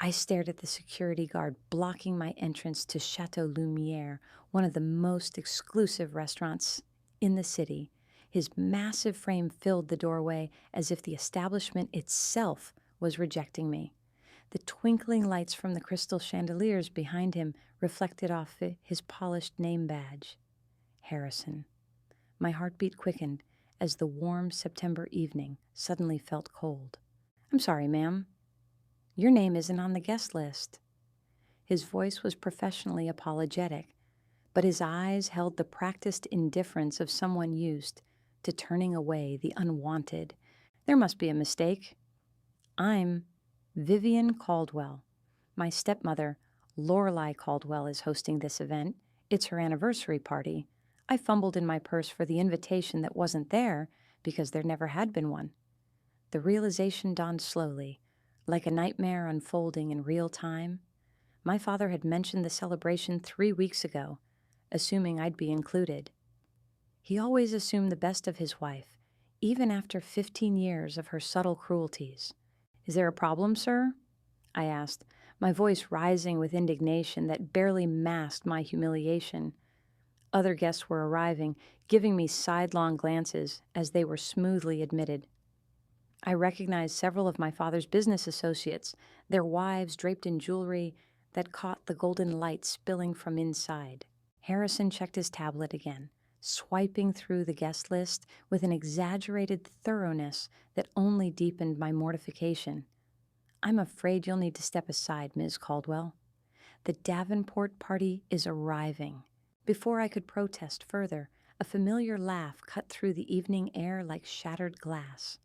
I stared at the security guard blocking my entrance to Chateau Lumiere, one of the most exclusive restaurants in the city. His massive frame filled the doorway as if the establishment itself was rejecting me. The twinkling lights from the crystal chandeliers behind him reflected off his polished name badge. Harrison. My heartbeat quickened as the warm September evening suddenly felt cold. "I'm sorry, ma'am. Your name isn't on the guest list." His voice was professionally apologetic, but his eyes held the practiced indifference of someone used to turning away the unwanted. "There must be a mistake. I'm Vivian Caldwell. My stepmother, Lorelei Caldwell, is hosting this event. It's her anniversary party. I fumbled in my purse for the invitation that wasn't there because there never had been one." The realization dawned slowly, like a nightmare unfolding in real time. My father had mentioned the celebration 3 weeks ago, assuming I'd be included. He always assumed the best of his wife, even after 15 years of her subtle cruelties. "Is there a problem, sir?" I asked, my voice rising with indignation that barely masked my humiliation. Other guests were arriving, giving me sidelong glances as they were smoothly admitted. I recognized several of my father's business associates, their wives draped in jewelry that caught the golden light spilling from inside. Harrison checked his tablet again, swiping through the guest list with an exaggerated thoroughness that only deepened my mortification. "I'm afraid you'll need to step aside, Ms. Caldwell. The Davenport party is arriving." Before I could protest further, a familiar laugh cut through the evening air like shattered glass.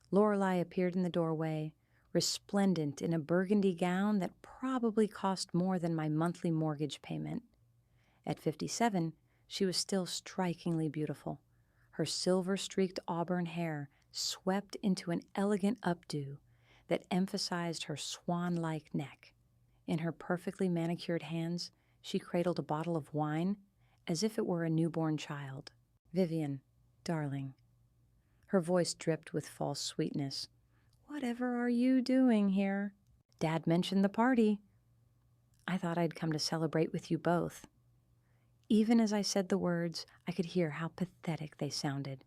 Lorelei appeared in the doorway, resplendent in a burgundy gown that probably cost more than my monthly mortgage payment. At 57, she was still strikingly beautiful. Her silver-streaked auburn hair swept into an elegant updo that emphasized her swan-like neck. In her perfectly manicured hands, she cradled a bottle of wine as if it were a newborn child. "Vivian, darling." Her voice dripped with false sweetness. "Whatever are you doing here?" "Dad mentioned the party. I thought I'd come to celebrate with you both." Even as I said the words, I could hear how pathetic they sounded.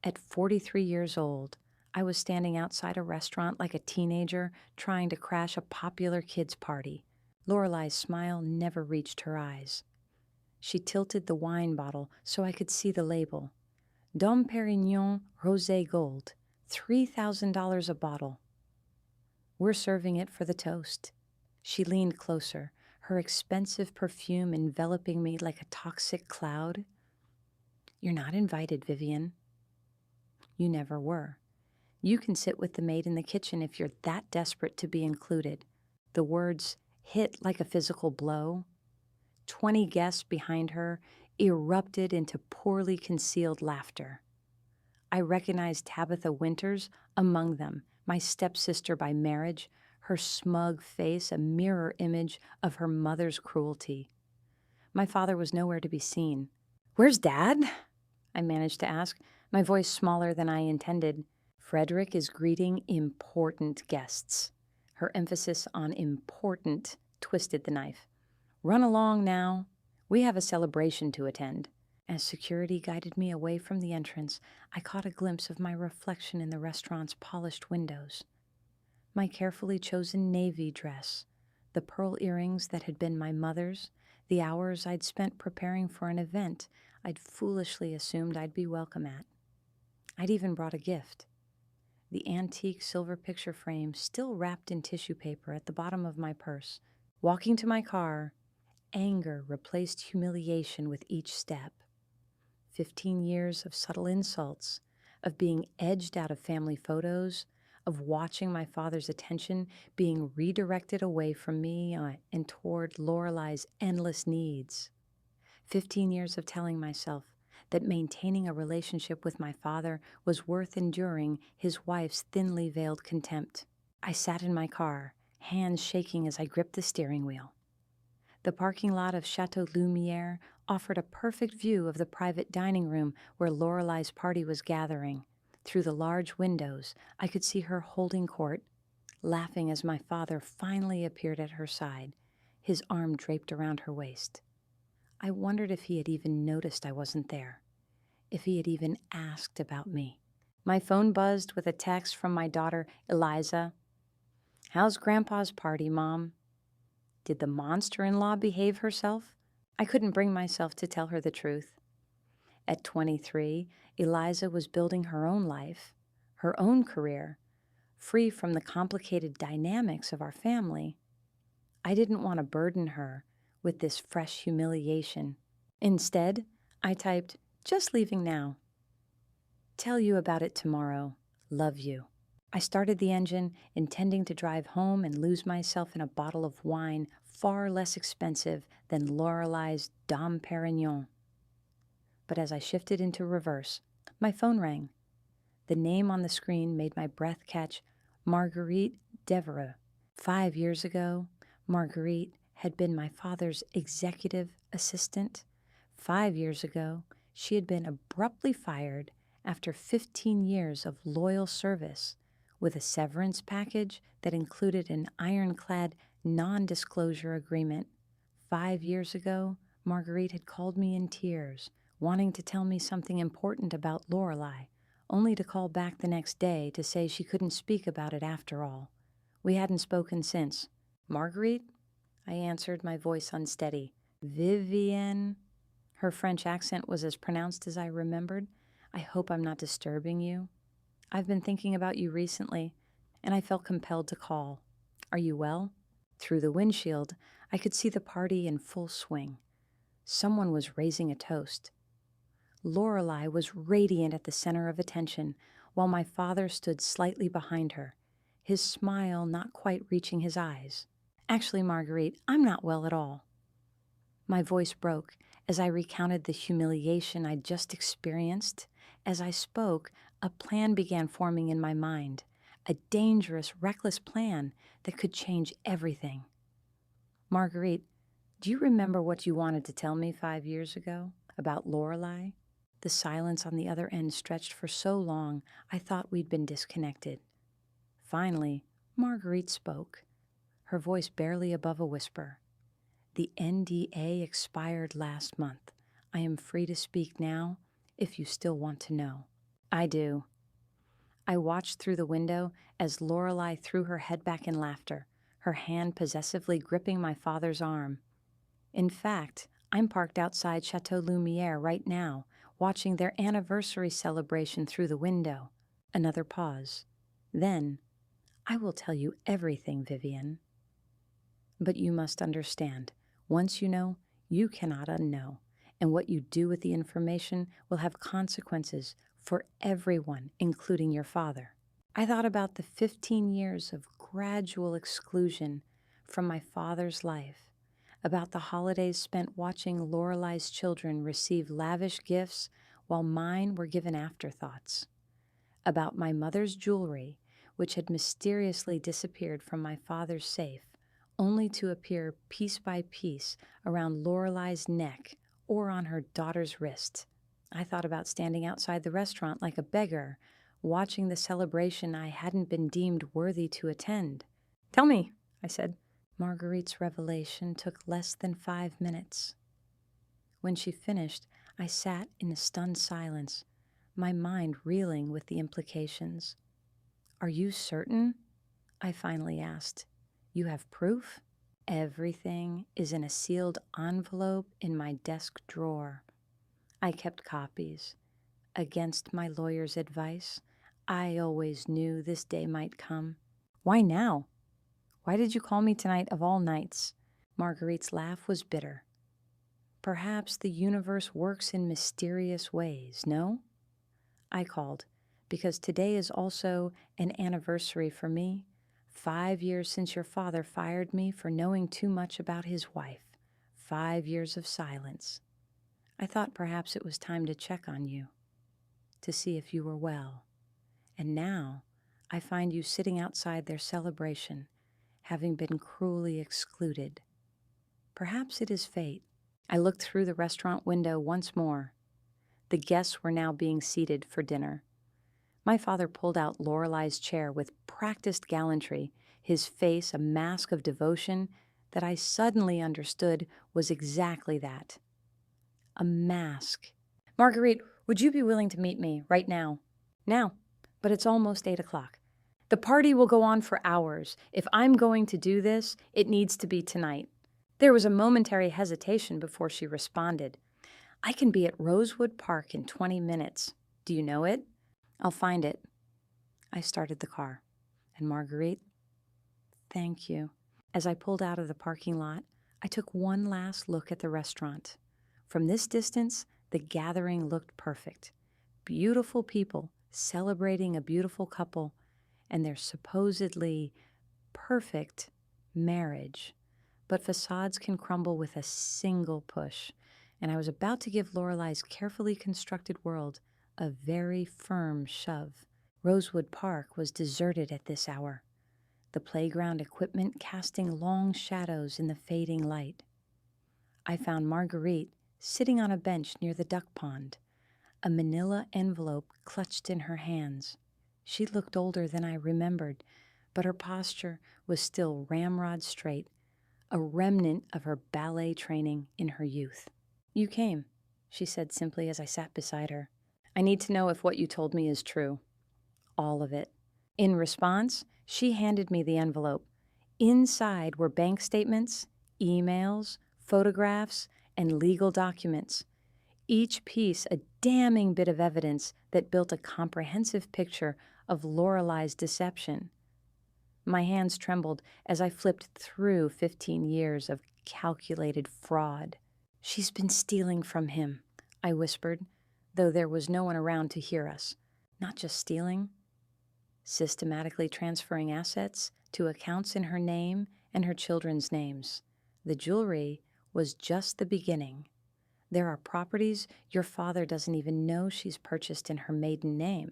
At 43 years old, I was standing outside a restaurant like a teenager trying to crash a popular kids' party. Lorelei's smile never reached her eyes. She tilted the wine bottle so I could see the label. Dom Perignon Rosé Gold, $3,000 a bottle. "We're serving it for the toast." She leaned closer, her expensive perfume enveloping me like a toxic cloud. "You're not invited, Vivian." "You never were. You can sit with the maid in the kitchen if you're that desperate to be included." The words hit like a physical blow. 20 guests behind her erupted into poorly concealed laughter. I recognized Tabitha Winters among them, my stepsister by marriage, her smug face a mirror image of her mother's cruelty. My father was nowhere to be seen. "Where's Dad?" I managed to ask, my voice smaller than I intended. "Frederick is greeting important guests." Her emphasis on important twisted the knife. "Run along now. We have a celebration to attend." As security guided me away from the entrance, I caught a glimpse of my reflection in the restaurant's polished windows. My carefully chosen navy dress, the pearl earrings that had been my mother's, the hours I'd spent preparing for an event I'd foolishly assumed I'd be welcome at. I'd even brought a gift. The antique silver picture frame still wrapped in tissue paper at the bottom of my purse. Walking to my car, anger replaced humiliation with each step. 15 years of subtle insults, of being edged out of family photos, of watching my father's attention being redirected away from me and toward Lorelei's endless needs. 15 years of telling myself that maintaining a relationship with my father was worth enduring his wife's thinly veiled contempt. I sat in my car, hands shaking as I gripped the steering wheel. The parking lot of Chateau Lumiere offered a perfect view of the private dining room where Lorelei's party was gathering. Through the large windows, I could see her holding court, laughing as my father finally appeared at her side, his arm draped around her waist. I wondered if he had even noticed I wasn't there, if he had even asked about me. My phone buzzed with a text from my daughter, Eliza. "How's Grandpa's party, Mom?" Did the monster-in-law behave herself? I couldn't bring myself to tell her the truth. At 23, Eliza was building her own life, her own career, free from the complicated dynamics of our family. I didn't want to burden her with this fresh humiliation. Instead, I typed, "Just leaving now. Tell you about it tomorrow. Love you." I started the engine, intending to drive home and lose myself in a bottle of wine far less expensive than Lorelei's Dom Perignon. But as I shifted into reverse, my phone rang. The name on the screen made my breath catch. Marguerite Devereux. 5 years ago, Marguerite had been my father's executive assistant. 5 years ago, she had been abruptly fired after 15 years of loyal service, with a severance package that included an ironclad non-disclosure agreement. 5 years ago, Marguerite had called me in tears, wanting to tell me something important about Lorelei, only to call back the next day to say she couldn't speak about it after all. We hadn't spoken since. "Marguerite?" I answered, my voice unsteady. "Vivienne?" Her French accent was as pronounced as I remembered. "I hope I'm not disturbing you. I've been thinking about you recently, and I felt compelled to call. Are you well?" Through the windshield, I could see the party in full swing. Someone was raising a toast. Lorelei was radiant at the center of attention, while my father stood slightly behind her, his smile not quite reaching his eyes. "Actually, Marguerite, I'm not well at all." My voice broke as I recounted the humiliation I'd just experienced. As I spoke, a plan began forming in my mind, a dangerous, reckless plan that could change everything. "Marguerite, do you remember what you wanted to tell me 5 years ago about Lorelei?" The silence on the other end stretched for so long, I thought we'd been disconnected. Finally, Marguerite spoke, her voice barely above a whisper. "The NDA expired last month. I am free to speak now, if you still want to know." "I do." I watched through the window as Lorelei threw her head back in laughter, her hand possessively gripping my father's arm. "In fact, I'm parked outside Chateau Lumiere right now, watching their anniversary celebration through the window." Another pause. Then, "I will tell you everything, Vivienne. But you must understand, once you know, you cannot unknow, and what you do with the information will have consequences for everyone, including your father." I thought about the 15 years of gradual exclusion from my father's life, about the holidays spent watching Lorelei's children receive lavish gifts while mine were given afterthoughts, about my mother's jewelry, which had mysteriously disappeared from my father's safe, only to appear piece by piece around Lorelei's neck or on her daughter's wrist. I thought about standing outside the restaurant like a beggar, watching the celebration I hadn't been deemed worthy to attend. "Tell me," I said. Marguerite's revelation took less than 5 minutes. When she finished, I sat in a stunned silence, my mind reeling with the implications. "Are you certain?" I finally asked. "You have proof?" "Everything is in a sealed envelope in my desk drawer. I kept copies. Against my lawyer's advice, I always knew this day might come." "Why now? Why did you call me tonight of all nights?" Marguerite's laugh was bitter. "Perhaps the universe works in mysterious ways, no?" I called because today is also an anniversary for me. 5 years since your father fired me for knowing too much about his wife. 5 years of silence. I thought perhaps it was time to check on you, to see if you were well. And now I find you sitting outside their celebration, having been cruelly excluded. Perhaps it is fate. I looked through the restaurant window once more. The guests were now being seated for dinner. My father pulled out Lorelei's chair with practiced gallantry, his face a mask of devotion that I suddenly understood was exactly that. A mask. Marguerite, would you be willing to meet me right now? Now, but it's almost 8 o'clock. The party will go on for hours. If I'm going to do this, it needs to be tonight. There was a momentary hesitation before she responded. I can be at Rosewood Park in 20 minutes. Do you know it? I'll find it. I started the car. And Marguerite, thank you. As I pulled out of the parking lot, I took one last look at the restaurant. From this distance, the gathering looked perfect. Beautiful people celebrating a beautiful couple and their supposedly perfect marriage. But facades can crumble with a single push, and I was about to give Lorelei's carefully constructed world a very firm shove. Rosewood Park was deserted at this hour, the playground equipment casting long shadows in the fading light. I found Marguerite sitting on a bench near the duck pond, a manila envelope clutched in her hands. She looked older than I remembered, but her posture was still ramrod straight, a remnant of her ballet training in her youth. You came, she said simply as I sat beside her. I need to know if what you told me is true. All of it. In response, she handed me the envelope. Inside were bank statements, emails, photographs, and legal documents. Each piece a damning bit of evidence that built a comprehensive picture of Lorelei's deception. My hands trembled as I flipped through 15 years of calculated fraud. She's been stealing from him, I whispered, though there was no one around to hear us. Not just stealing, systematically transferring assets to accounts in her name and her children's names. The jewelry was just the beginning. There are properties your father doesn't even know she's purchased in her maiden name.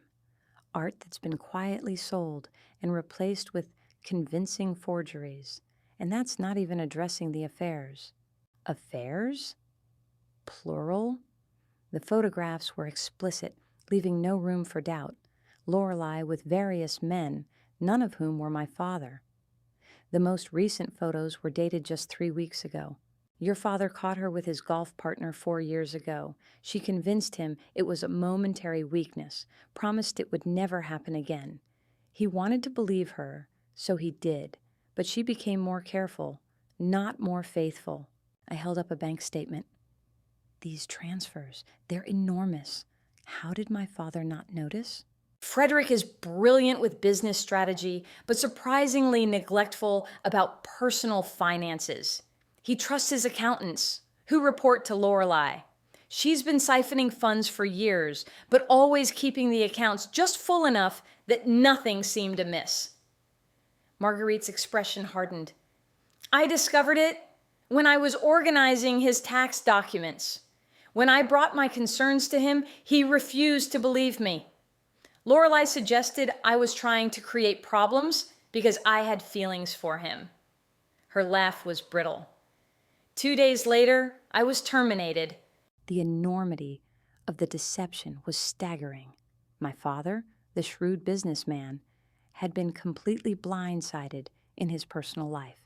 Art that's been quietly sold and replaced with convincing forgeries. And that's not even addressing the affairs. Affairs? Plural? The photographs were explicit, leaving no room for doubt. Lorelei with various men, none of whom were my father. The most recent photos were dated just 3 weeks ago. Your father caught her with his golf partner 4 years ago. She convinced him it was a momentary weakness, promised it would never happen again. He wanted to believe her, so he did, but she became more careful, not more faithful. I held up a bank statement. These transfers, they're enormous. How did my father not notice? Frederick is brilliant with business strategy, but surprisingly neglectful about personal finances. He trusts his accountants, who report to Lorelei. She's been siphoning funds for years, but always keeping the accounts just full enough that nothing seemed amiss. Marguerite's expression hardened. I discovered it when I was organizing his tax documents. When I brought my concerns to him, he refused to believe me. Lorelei suggested I was trying to create problems because I had feelings for him. Her laugh was brittle. 2 days later, I was terminated. The enormity of the deception was staggering. My father, the shrewd businessman, had been completely blindsided in his personal life,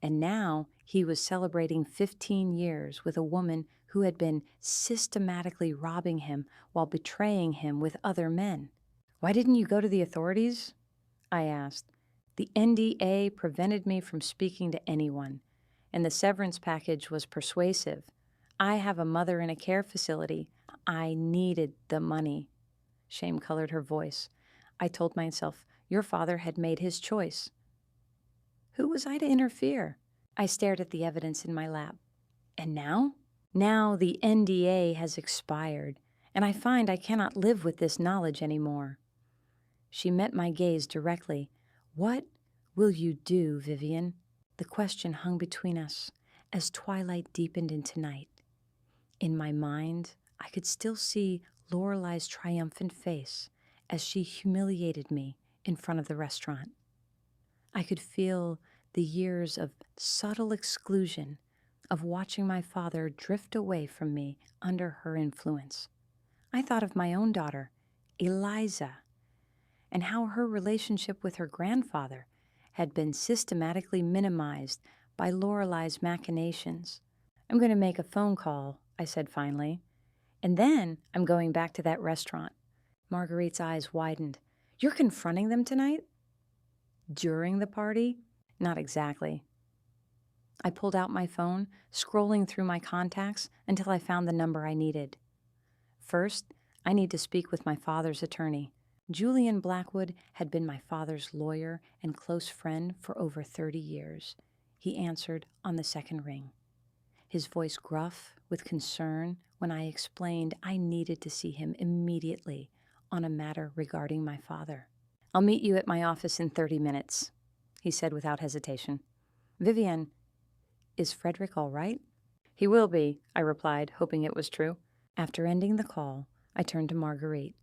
and now he was celebrating 15 years with a woman who had been systematically robbing him while betraying him with other men. Why didn't you go to the authorities? I asked. The NDA prevented me from speaking to anyone, and the severance package was persuasive. I have a mother in a care facility. I needed the money. Shame colored her voice. I told myself, your father had made his choice. Who was I to interfere? I stared at the evidence in my lap. And now? Now the NDA has expired, and I find I cannot live with this knowledge anymore. She met my gaze directly. What will you do, Vivian? The question hung between us as twilight deepened into night. In my mind, I could still see Lorelei's triumphant face as she humiliated me in front of the restaurant. I could feel the years of subtle exclusion, of watching my father drift away from me under her influence. I thought of my own daughter, Eliza, and how her relationship with her grandfather had been systematically minimized by Lorelei's machinations. "I'm going to make a phone call," I said finally. "And then I'm going back to that restaurant." Marguerite's eyes widened. "You're confronting them tonight?" "During the party?" "Not exactly." I pulled out my phone, scrolling through my contacts until I found the number I needed. "First, I need to speak with my father's attorney." Julian Blackwood had been my father's lawyer and close friend for over 30 years. He answered on the second ring, his voice gruff with concern when I explained I needed to see him immediately on a matter regarding my father. "I'll meet you at my office in 30 minutes, he said without hesitation. "Vivienne, is Frederick all right?" "He will be," I replied, hoping it was true. After ending the call, I turned to Marguerite.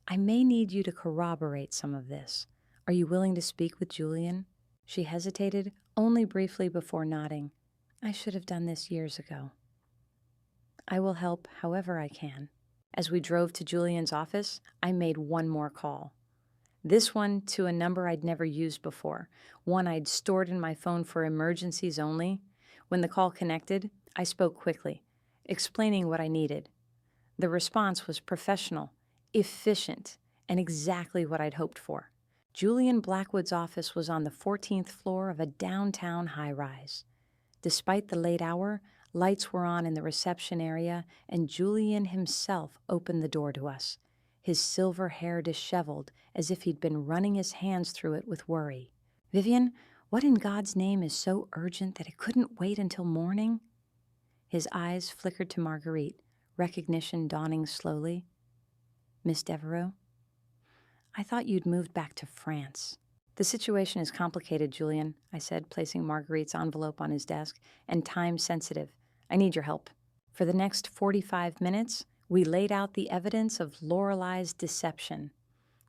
"I may need you to corroborate some of this. Are you willing to speak with Julian?" She hesitated only briefly before nodding. "I should have done this years ago." "I will help however I can." As we drove to Julian's office, I made one more call. This one to a number I'd never used before, one I'd stored in my phone for emergencies only. When the call connected, I spoke quickly, explaining what I needed. The response was professional, efficient, and exactly what I'd hoped for. Julian Blackwood's office was on the 14th floor of a downtown high-rise. Despite the late hour, lights were on in the reception area, and Julian himself opened the door to us, his silver hair disheveled as if he'd been running his hands through it with worry. "Vivienne, what in God's name is so urgent that it couldn't wait until morning?" His eyes flickered to Marguerite, recognition dawning slowly. "Miss Devereux?" "I thought you'd moved back to France." "The situation is complicated, Julian," I said, placing Marguerite's envelope on his desk, "and time-sensitive. I need your help." For the next 45 minutes, we laid out the evidence of Lorelei's deception.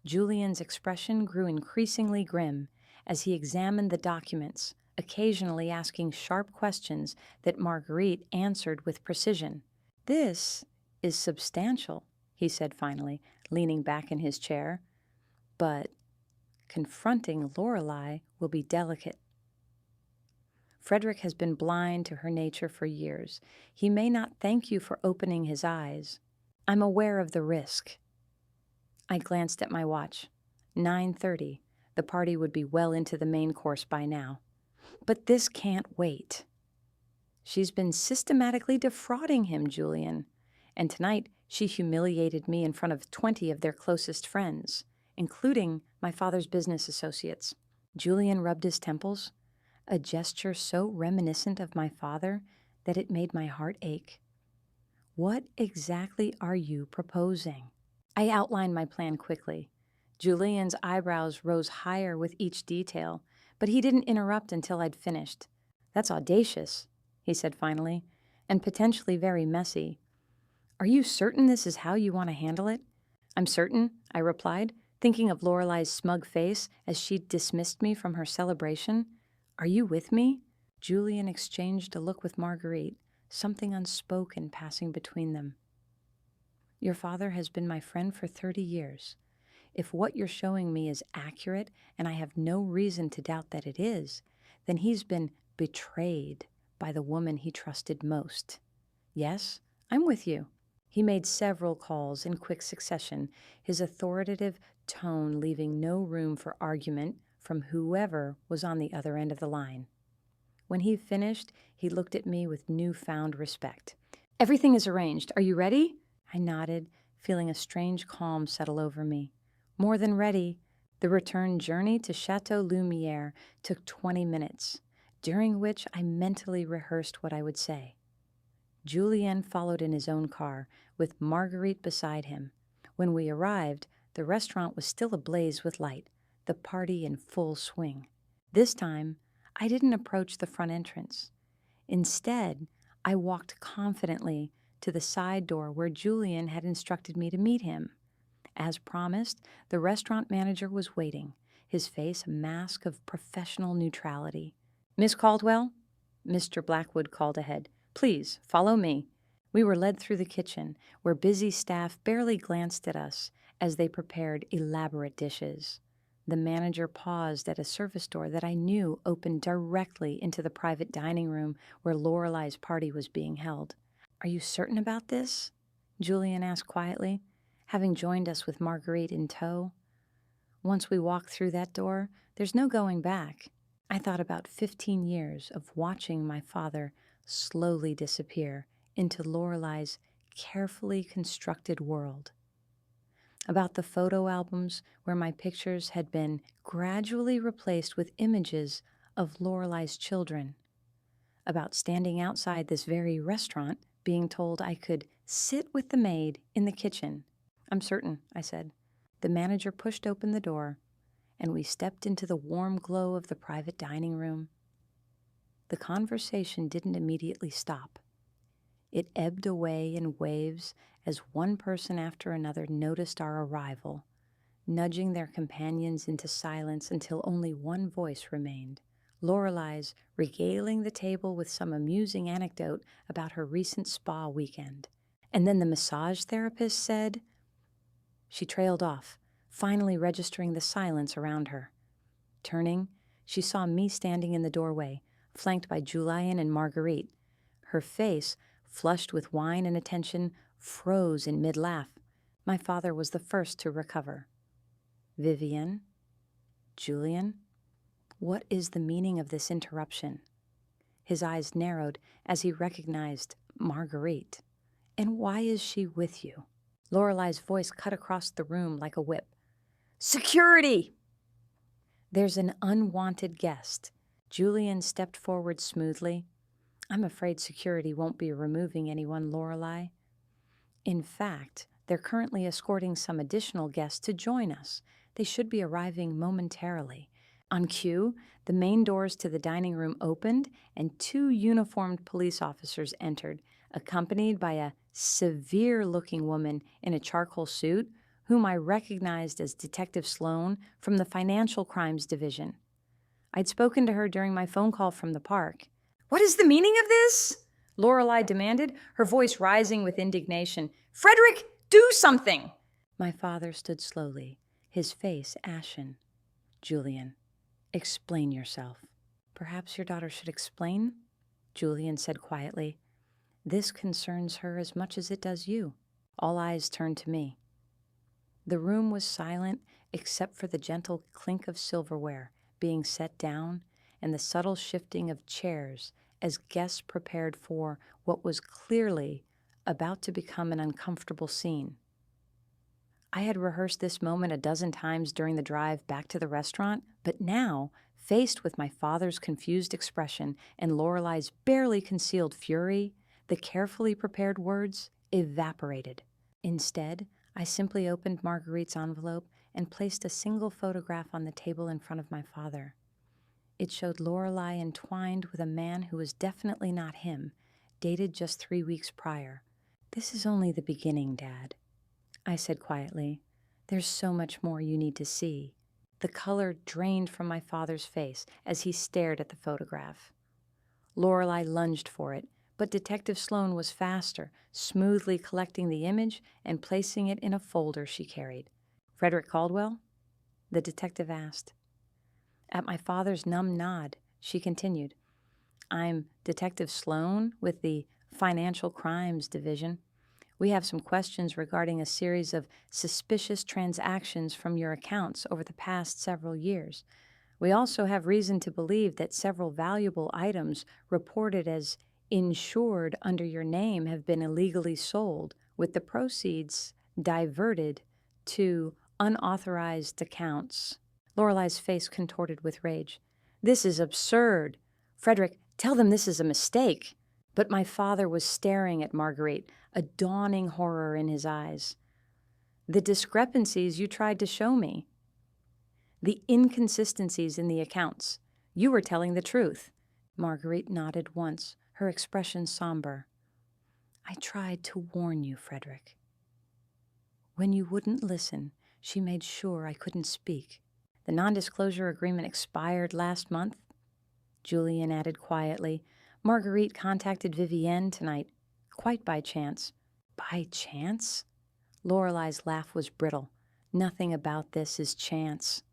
Julian's expression grew increasingly grim as he examined the documents, occasionally asking sharp questions that Marguerite answered with precision. "This is substantial," he said finally, leaning back in his chair. "But confronting Lorelei will be delicate. Frederick has been blind to her nature for years. He may not thank you for opening his eyes. I'm aware of the risk." I glanced at my watch. 9:30. The party would be well into the main course by now. "But this can't wait." "She's been systematically defrauding him, Julian. And tonight she humiliated me in front of 20 of their closest friends, including my father's business associates." Julian rubbed his temples, a gesture so reminiscent of my father that it made my heart ache. "What exactly are you proposing?" I outlined my plan quickly. Julian's eyebrows rose higher with each detail, but he didn't interrupt until I'd finished. "That's audacious," he said finally, "and potentially very messy. Are you certain this is how you want to handle it?" "I'm certain," I replied, thinking of Lorelei's smug face as she dismissed me from her celebration. "Are you with me?" Julian exchanged a look with Marguerite, something unspoken passing between them. "Your father has been my friend for 30 years. If what you're showing me is accurate, and I have no reason to doubt that it is, then he's been betrayed by the woman he trusted most. Yes, I'm with you." He made several calls in quick succession, his authoritative tone leaving no room for argument from whoever was on the other end of the line. When he finished, he looked at me with newfound respect. "Everything is arranged. Are you ready?" I nodded, feeling a strange calm settle over me. More than ready. The return journey to Chateau Lumière took 20 minutes, during which I mentally rehearsed what I would say. Julien followed in his own car, with Marguerite beside him. When we arrived, the restaurant was still ablaze with light, the party in full swing. This time, I didn't approach the front entrance. Instead, I walked confidently to the side door where Julian had instructed me to meet him. As promised, the restaurant manager was waiting, his face a mask of professional neutrality. "Miss Caldwell?" Mr. Blackwood called ahead. "Please, follow me." We were led through the kitchen, where busy staff barely glanced at us as they prepared elaborate dishes. The manager paused at a service door that I knew opened directly into the private dining room where Lorelei's party was being held. "Are you certain about this?" Julian asked quietly, having joined us with Marguerite in tow. "Once we walk through that door, there's no going back." I thought about 15 years of watching my father slowly disappear into Lorelei's carefully constructed world. About the photo albums where my pictures had been gradually replaced with images of Lorelei's children. About standing outside this very restaurant being told I could sit with the maid in the kitchen. "I'm certain," I said. The manager pushed open the door, and we stepped into the warm glow of the private dining room. The conversation didn't immediately stop. It ebbed away in waves as one person after another noticed our arrival, nudging their companions into silence until only one voice remained, Lorelei's regaling the table with some amusing anecdote about her recent spa weekend. And then the massage therapist said... She trailed off, finally registering the silence around her. Turning, she saw me standing in the doorway, flanked by Julian and Marguerite. Her face, flushed with wine and attention, froze in mid-laugh. My father was the first to recover. "Vivienne? Julian? What is the meaning of this interruption?" His eyes narrowed as he recognized Marguerite. "And why is she with you?" Lorelei's voice cut across the room like a whip. "Security!" "There's an unwanted guest." Julian stepped forward smoothly. "I'm afraid security won't be removing anyone, Lorelei. In fact, they're currently escorting some additional guests to join us. They should be arriving momentarily." On cue, the main doors to the dining room opened and 2 uniformed police officers entered, accompanied by a severe-looking woman in a charcoal suit whom I recognized as Detective Sloan from the Financial Crimes Division. I'd spoken to her during my phone call from the park. "What is the meaning of this?" Lorelei demanded, her voice rising with indignation. "Frederick, do something!" My father stood slowly, his face ashen. "Julian, explain yourself." "Perhaps your daughter should explain?" Julian said quietly. "This concerns her as much as it does you." All eyes turned to me. The room was silent except for the gentle clink of silverware being set down and the subtle shifting of chairs as guests prepared for what was clearly about to become an uncomfortable scene. I had rehearsed this moment a dozen times during the drive back to the restaurant, but now, faced with my father's confused expression and Lorelei's barely concealed fury, the carefully prepared words evaporated. Instead, I simply opened Marguerite's envelope and placed a single photograph on the table in front of my father. It showed Lorelei entwined with a man who was definitely not him, dated just 3 weeks prior. "This is only the beginning, Dad," I said quietly. "There's so much more you need to see." The color drained from my father's face as he stared at the photograph. Lorelei lunged for it, but Detective Sloan was faster, smoothly collecting the image and placing it in a folder she carried. "Frederick Caldwell?" the detective asked. At my father's numb nod, she continued, "I'm Detective Sloan with the Financial Crimes Division. We have some questions regarding a series of suspicious transactions from your accounts over the past several years. We also have reason to believe that several valuable items reported as insured under your name have been illegally sold, with the proceeds diverted to unauthorized accounts." Lorelei's face contorted with rage. "This is absurd. Frederick, tell them this is a mistake." But my father was staring at Marguerite, a dawning horror in his eyes. "The discrepancies you tried to show me. The inconsistencies in the accounts. You were telling the truth." Marguerite nodded once, her expression somber. "I tried to warn you, Frederick. When you wouldn't listen, she made sure I couldn't speak. The non-disclosure agreement expired last month," Julian added quietly. "Marguerite contacted Vivienne tonight, quite by chance." "By chance?" Lorelei's laugh was brittle. "Nothing about this is chance."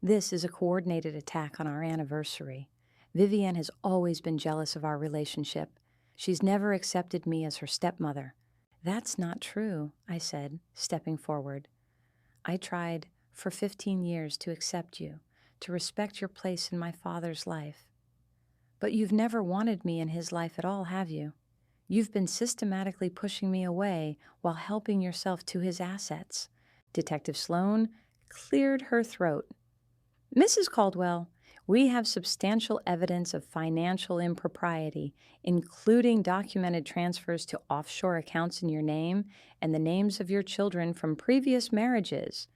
This is a coordinated attack on our anniversary. Vivienne has always been jealous of our relationship. She's never accepted me as her stepmother. That's not true, I said, stepping forward. I tried for 15 years to accept you, to respect your place in my father's life. But you've never wanted me in his life at all, have you? You've been systematically pushing me away while helping yourself to his assets. Detective Sloan cleared her throat. Mrs. Caldwell, we have substantial evidence of financial impropriety, including documented transfers to offshore accounts in your name and the names of your children from previous marriages.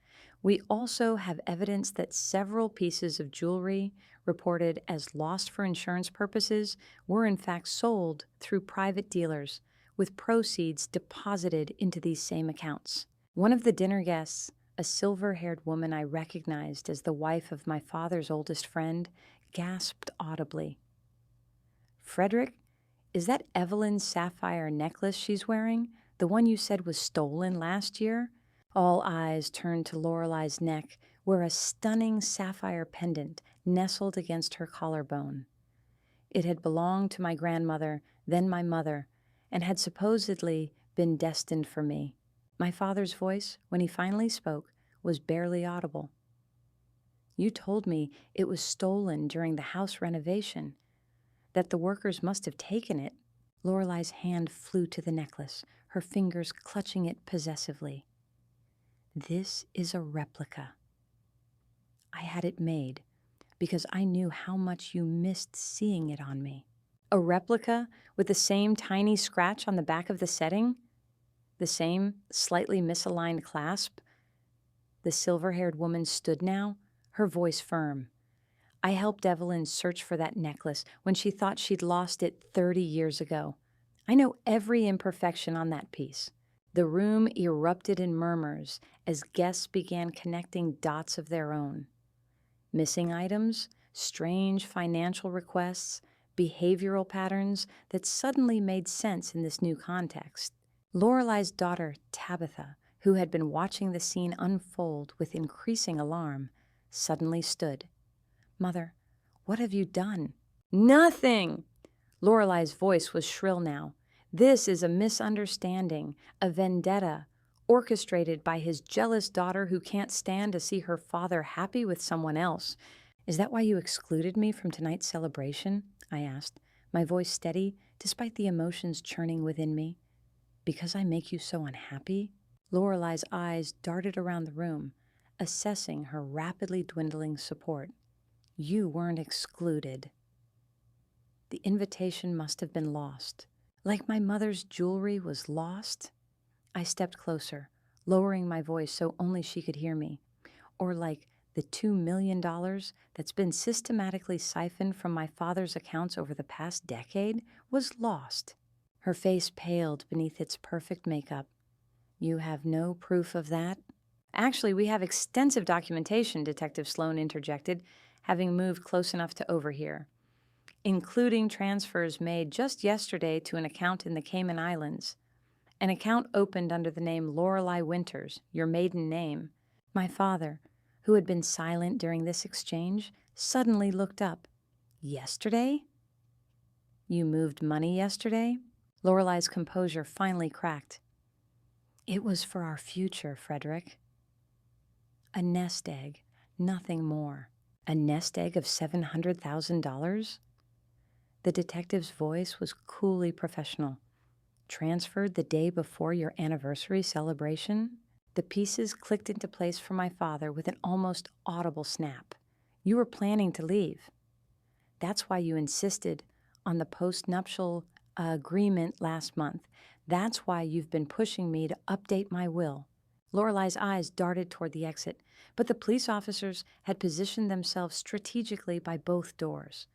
We also have evidence that several pieces of jewelry reported as lost for insurance purposes were in fact sold through private dealers, with proceeds deposited into these same accounts. One of the dinner guests, a silver-haired woman I recognized as the wife of my father's oldest friend, gasped audibly. Frederick, is that Evelyn's sapphire necklace she's wearing? The one you said was stolen last year? All eyes turned to Lorelei's neck, where a stunning sapphire pendant nestled against her collarbone. It had belonged to my grandmother, then my mother, and had supposedly been destined for me. My father's voice, when he finally spoke, was barely audible. You told me it was stolen during the house renovation, that the workers must have taken it. Lorelei's hand flew to the necklace, her fingers clutching it possessively. This is a replica. I had it made because I knew how much you missed seeing it on me. A replica with the same tiny scratch on the back of the setting? The same slightly misaligned clasp? The silver-haired woman stood now, her voice firm. I helped Evelyn search for that necklace when she thought she'd lost it 30 years ago. I know every imperfection on that piece. The room erupted in murmurs as guests began connecting dots of their own. Missing items, strange financial requests, behavioral patterns that suddenly made sense in this new context. Lorelei's daughter, Tabitha, who had been watching the scene unfold with increasing alarm, suddenly stood. Mother, what have you done? Nothing! Lorelei's voice was shrill now. This is a misunderstanding, a vendetta, orchestrated by his jealous daughter who can't stand to see her father happy with someone else. Is that why you excluded me from tonight's celebration? I asked, my voice steady despite the emotions churning within me. Because I make you so unhappy? Lorelei's eyes darted around the room, assessing her rapidly dwindling support. You weren't excluded. The invitation must have been lost. Like my mother's jewelry was lost? I stepped closer, lowering my voice so only she could hear me. Or like the $2 million that's been systematically siphoned from my father's accounts over the past decade was lost. Her face paled beneath its perfect makeup. You have no proof of that? Actually, we have extensive documentation, Detective Sloan interjected, having moved close enough to overhear, including transfers made just yesterday to an account in the Cayman Islands. An account opened under the name Lorelei Winters, your maiden name. My father, who had been silent during this exchange, suddenly looked up. Yesterday? You moved money yesterday? Lorelei's composure finally cracked. It was for our future, Frederick. A nest egg, nothing more. A nest egg of $700,000? The detective's voice was coolly professional. Transferred the day before your anniversary celebration? The pieces clicked into place for my father with an almost audible snap. You were planning to leave. That's why you insisted on the post-nuptial agreement last month. That's why you've been pushing me to update my will. Lorelei's eyes darted toward the exit, but the police officers had positioned themselves strategically by both doors.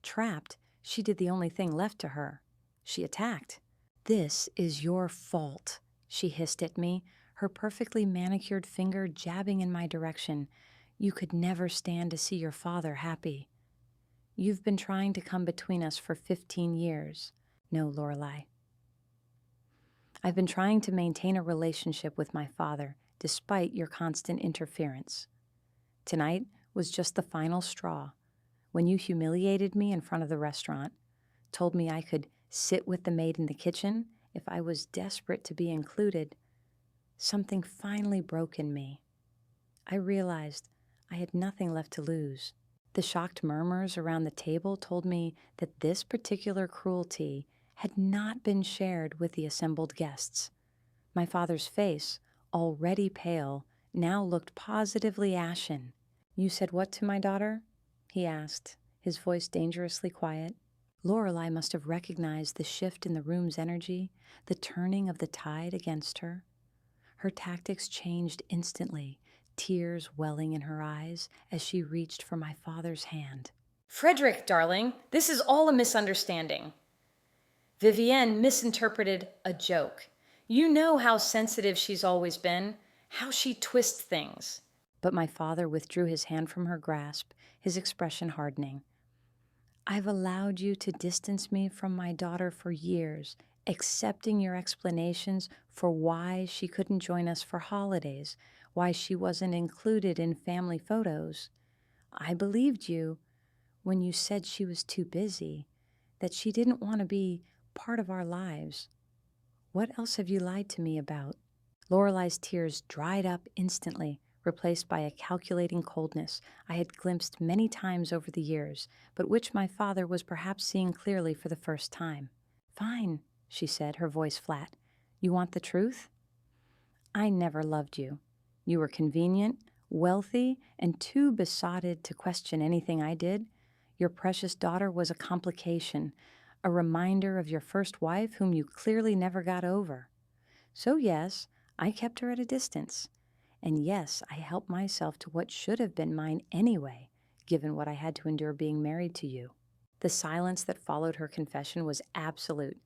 Trapped, she did the only thing left to her. She attacked. This is your fault, she hissed at me, her perfectly manicured finger jabbing in my direction. You could never stand to see your father happy. You've been trying to come between us for 15 years. No, Lorelei. I've been trying to maintain a relationship with my father, despite your constant interference. Tonight was just the final straw. When you humiliated me in front of the restaurant, told me I could sit with the maid in the kitchen if I was desperate to be included, something finally broke in me. I realized I had nothing left to lose. The shocked murmurs around the table told me that this particular cruelty had not been shared with the assembled guests. My father's face, already pale, now looked positively ashen. "You said what to my daughter?" he asked, his voice dangerously quiet. Lorelei must have recognized the shift in the room's energy, the turning of the tide against her. Her tactics changed instantly, tears welling in her eyes as she reached for my father's hand. "Frederick, darling, this is all a misunderstanding. Vivienne misinterpreted a joke. You know how sensitive she's always been, how she twists things." But my father withdrew his hand from her grasp, his expression hardening. "I've allowed you to distance me from my daughter for years, accepting your explanations for why she couldn't join us for holidays, why she wasn't included in family photos. I believed you when you said she was too busy, that she didn't want to be part of our lives. What else have you lied to me about?" Lorelei's tears dried up instantly, replaced by a calculating coldness I had glimpsed many times over the years, but which my father was perhaps seeing clearly for the first time. "Fine," she said, her voice flat. "You want the truth? I never loved you. You were convenient, wealthy, and too besotted to question anything I did. Your precious daughter was a complication, a reminder of your first wife whom you clearly never got over. So yes, I kept her at a distance. And yes, I helped myself to what should have been mine anyway, given what I had to endure being married to you." The silence that followed her confession was absolute.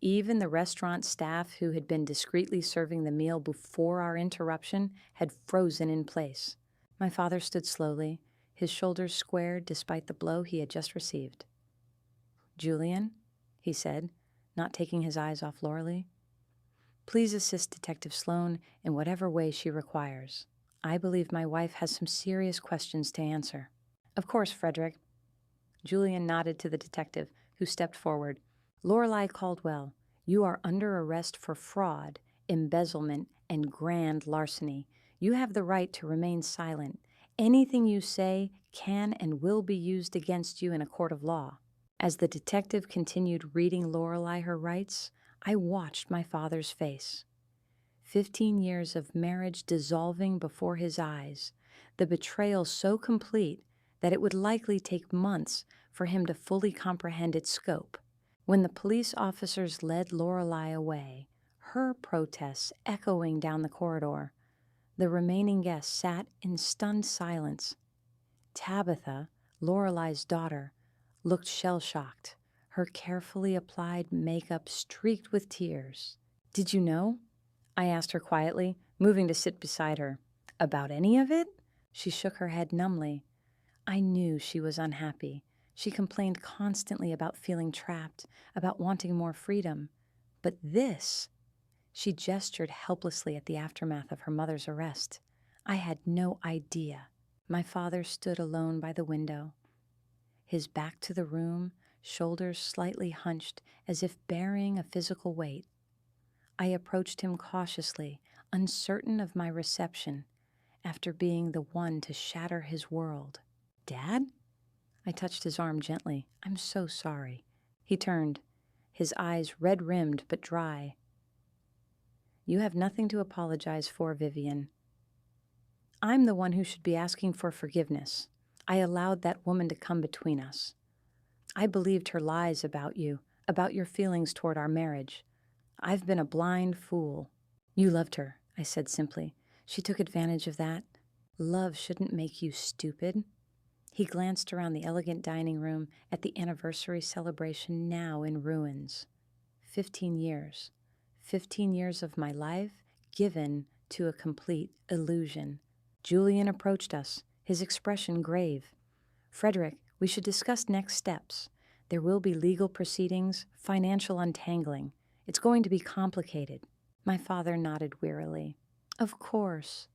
Even the restaurant staff who had been discreetly serving the meal before our interruption had frozen in place. My father stood slowly, his shoulders squared despite the blow he had just received. "Julian," he said, not taking his eyes off Lorelei, "please assist Detective Sloan in whatever way she requires. I believe my wife has some serious questions to answer." "Of course, Frederick." Julian nodded to the detective, who stepped forward. "Lorelei Caldwell, you are under arrest for fraud, embezzlement, and grand larceny. You have the right to remain silent. Anything you say can and will be used against you in a court of law." As the detective continued reading Lorelei her rights, I watched my father's face. 15 years of marriage dissolving before his eyes, the betrayal so complete that it would likely take months for him to fully comprehend its scope. When the police officers led Lorelei away, her protests echoing down the corridor, the remaining guests sat in stunned silence. Tabitha, Lorelei's daughter, looked shell-shocked, her carefully applied makeup streaked with tears. "Did you know?" I asked her quietly, moving to sit beside her. "About any of it?" She shook her head numbly. I knew she was unhappy. She complained constantly about feeling trapped, about wanting more freedom. But this, she gestured helplessly at the aftermath of her mother's arrest. I had no idea. My father stood alone by the window, his back to the room, shoulders slightly hunched as if bearing a physical weight. I approached him cautiously, uncertain of my reception, after being the one to shatter his world. "Dad?" I touched his arm gently. "I'm so sorry." He turned, his eyes red-rimmed but dry. "You have nothing to apologize for, Vivian. I'm the one who should be asking for forgiveness. I allowed that woman to come between us. I believed her lies about you, about your feelings toward our marriage. I've been a blind fool." "You loved her," I said simply. "She took advantage of that. Love shouldn't make you stupid." He glanced around the elegant dining room at the anniversary celebration now in ruins. 15 years. 15 years of my life given to a complete illusion. Julian approached us, his expression grave. "Frederick, we should discuss next steps. There will be legal proceedings, financial untangling. It's going to be complicated." My father nodded wearily. "Of course."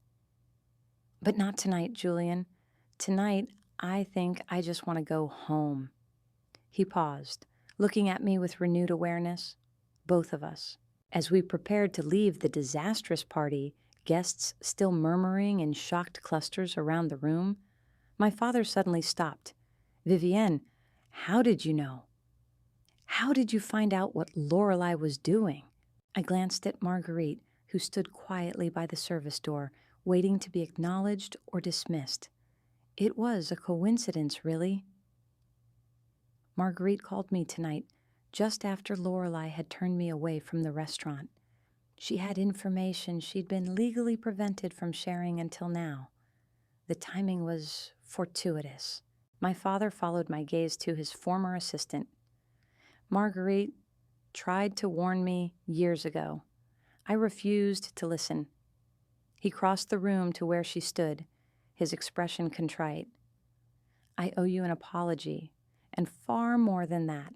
"But not tonight, Julian. Tonight, I think I just want to go home." He paused, looking at me with renewed awareness. Both of us. As we prepared to leave the disastrous party, guests still murmuring in shocked clusters around the room, my father suddenly stopped. "Vivienne, how did you know? How did you find out what Lorelei was doing?" I glanced at Marguerite, who stood quietly by the service door, waiting to be acknowledged or dismissed. It was a coincidence, really. Marguerite called me tonight, just after Lorelei had turned me away from the restaurant. She had information she'd been legally prevented from sharing until now. The timing was fortuitous. My father followed my gaze to his former assistant. "Marguerite tried to warn me years ago. I refused to listen." He crossed the room to where she stood, his expression contrite. "I owe you an apology, and far more than that.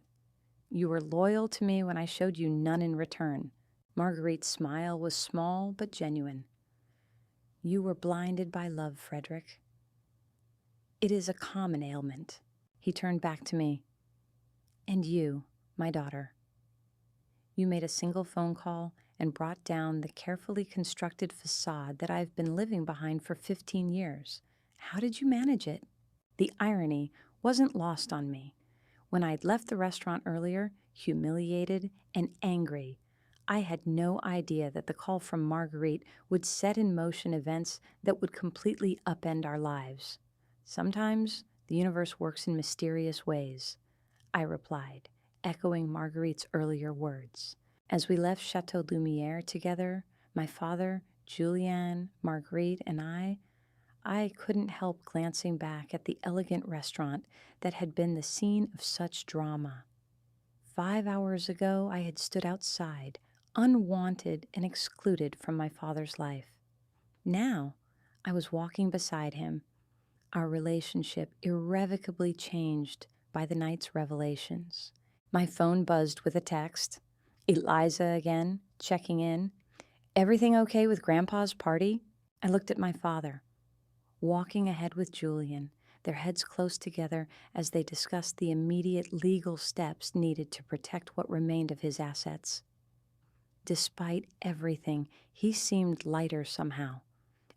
You were loyal to me when I showed you none in return." Marguerite's smile was small but genuine. "You were blinded by love, Frederick. It is a common ailment." He turned back to me. "And you, my daughter. You made a single phone call and brought down the carefully constructed facade that I've been living behind for 15 years. How did you manage it?" The irony wasn't lost on me. When I'd left the restaurant earlier, humiliated and angry, I had no idea that the call from Marguerite would set in motion events that would completely upend our lives. "Sometimes the universe works in mysterious ways," I replied, echoing Marguerite's earlier words. As we left Chateau Lumiere together, my father, Julianne, Marguerite, and I couldn't help glancing back at the elegant restaurant that had been the scene of such drama. 5 hours ago, I had stood outside, unwanted and excluded from my father's life. Now, I was walking beside him, our relationship irrevocably changed by the night's revelations. My phone buzzed with a text. Eliza again, checking in. "Everything okay with Grandpa's party?" I looked at my father, walking ahead with Julian, their heads close together as they discussed the immediate legal steps needed to protect what remained of his assets. Despite everything, he seemed lighter somehow,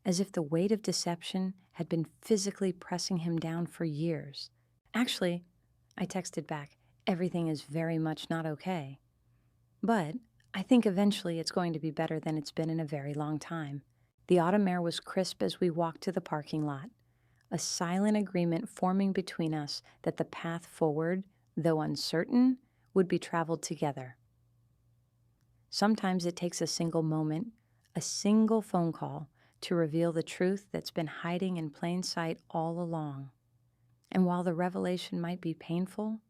as if the weight of deception had been physically pressing him down for years. "Actually," I texted back, "everything is very much not okay. But I think eventually it's going to be better than it's been in a very long time." The autumn air was crisp as we walked to the parking lot, a silent agreement forming between us that the path forward, though uncertain, would be traveled together. Sometimes it takes a single moment, a single phone call, to reveal the truth that's been hiding in plain sight all along. And while the revelation might be painful,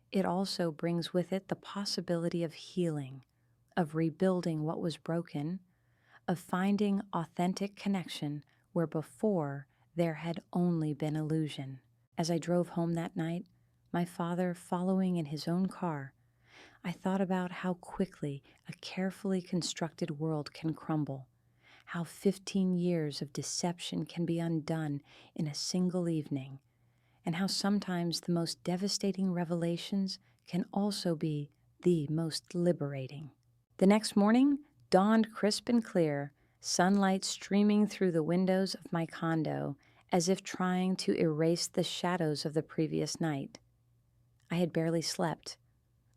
it also brings with it the possibility of healing, of rebuilding what was broken, of finding authentic connection where before there had only been illusion. As I drove home that night, my father following in his own car, I thought about how quickly a carefully constructed world can crumble, how 15 years of deception can be undone in a single evening, and how sometimes the most devastating revelations can also be the most liberating. The next morning dawned crisp and clear, sunlight streaming through the windows of my condo as if trying to erase the shadows of the previous night. I had barely slept,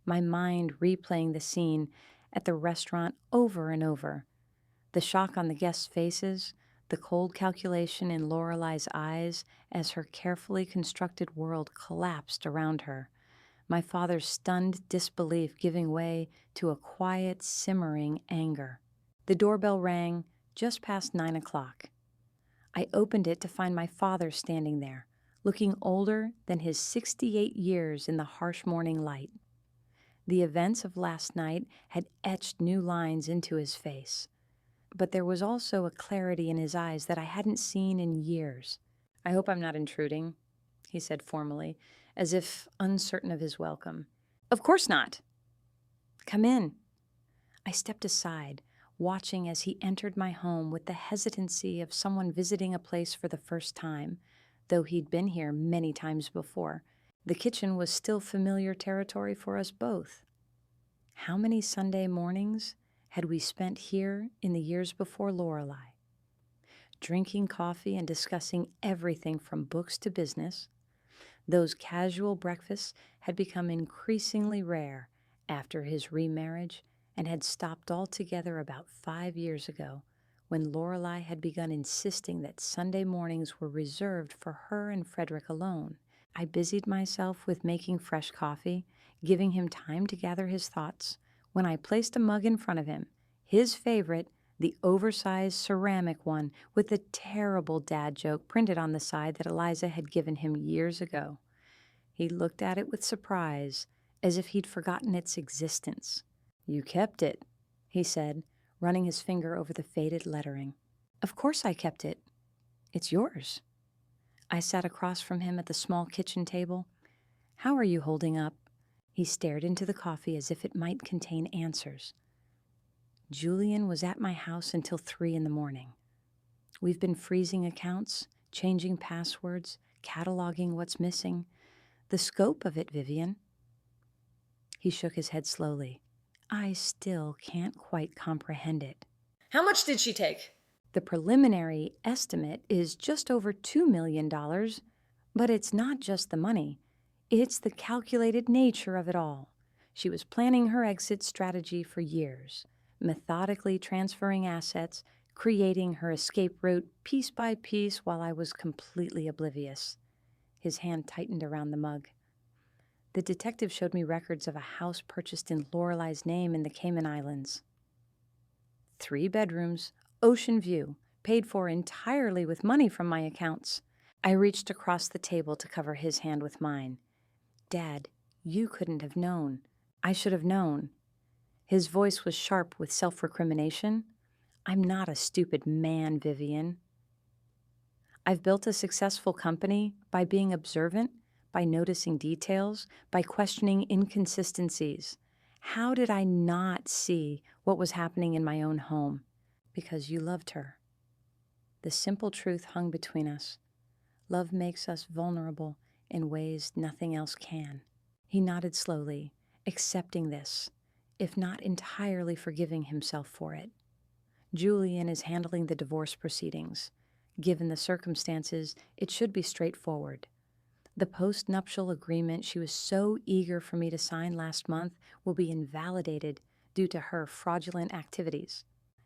my mind replaying the scene at the restaurant over and over. The shock on the guests' faces, the cold calculation in Lorelei's eyes as her carefully constructed world collapsed around her. My father's stunned disbelief giving way to a quiet, simmering anger. The doorbell rang just past 9 o'clock. I opened it to find my father standing there, looking older than his 68 years in the harsh morning light. The events of last night had etched new lines into his face, but there was also a clarity in his eyes that I hadn't seen in years. "I hope I'm not intruding," he said formally, as if uncertain of his welcome. "Of course not. Come in." I stepped aside, watching as he entered my home with the hesitancy of someone visiting a place for the first time, Though he'd been here many times before, the kitchen was still familiar territory for us both. How many Sunday mornings had we spent here in the years before Lorelei? Drinking coffee and discussing everything from books to business. Those casual breakfasts had become increasingly rare after his remarriage and had stopped altogether about 5 years ago, when Lorelei had begun insisting that Sunday mornings were reserved for her and Frederick alone. I busied myself with making fresh coffee, giving him time to gather his thoughts, when I placed a mug in front of him, his favorite, the oversized ceramic one with the terrible dad joke printed on the side that Eliza had given him years ago. He looked at it with surprise, as if he'd forgotten its existence. "You kept it," he said, running his finger over the faded lettering. "Of course I kept it. It's yours." I sat across from him at the small kitchen table. "How are you holding up?" He stared into the coffee as if it might contain answers. "Julian was at my house until 3 in the morning. We've been freezing accounts, changing passwords, cataloging what's missing. The scope of it, Vivian." He shook his head slowly. "I still can't quite comprehend it." How much did she take? "The preliminary estimate is just over $2 million, but it's not just the money. It's the calculated nature of it all. She was planning her exit strategy for years, methodically transferring assets, creating her escape route piece by piece while I was completely oblivious." His hand tightened around the mug. "The detective showed me records of a house purchased in Lorelei's name in the Cayman Islands. 3 bedrooms, ocean view, paid for entirely with money from my accounts." I reached across the table to cover his hand with mine. "Dad, you couldn't have known. I should have known." His voice was sharp with self-recrimination. "I'm not a stupid man, Vivian. I've built a successful company by being observant, by noticing details, by questioning inconsistencies. How did I not see what was happening in my own home? Because you loved her." The simple truth hung between us. Love makes us vulnerable in ways nothing else can. He nodded slowly, accepting this, if not entirely forgiving himself for it. "Julian is handling the divorce proceedings. Given the circumstances, it should be straightforward. The post-nuptial agreement she was so eager for me to sign last month will be invalidated due to her fraudulent activities.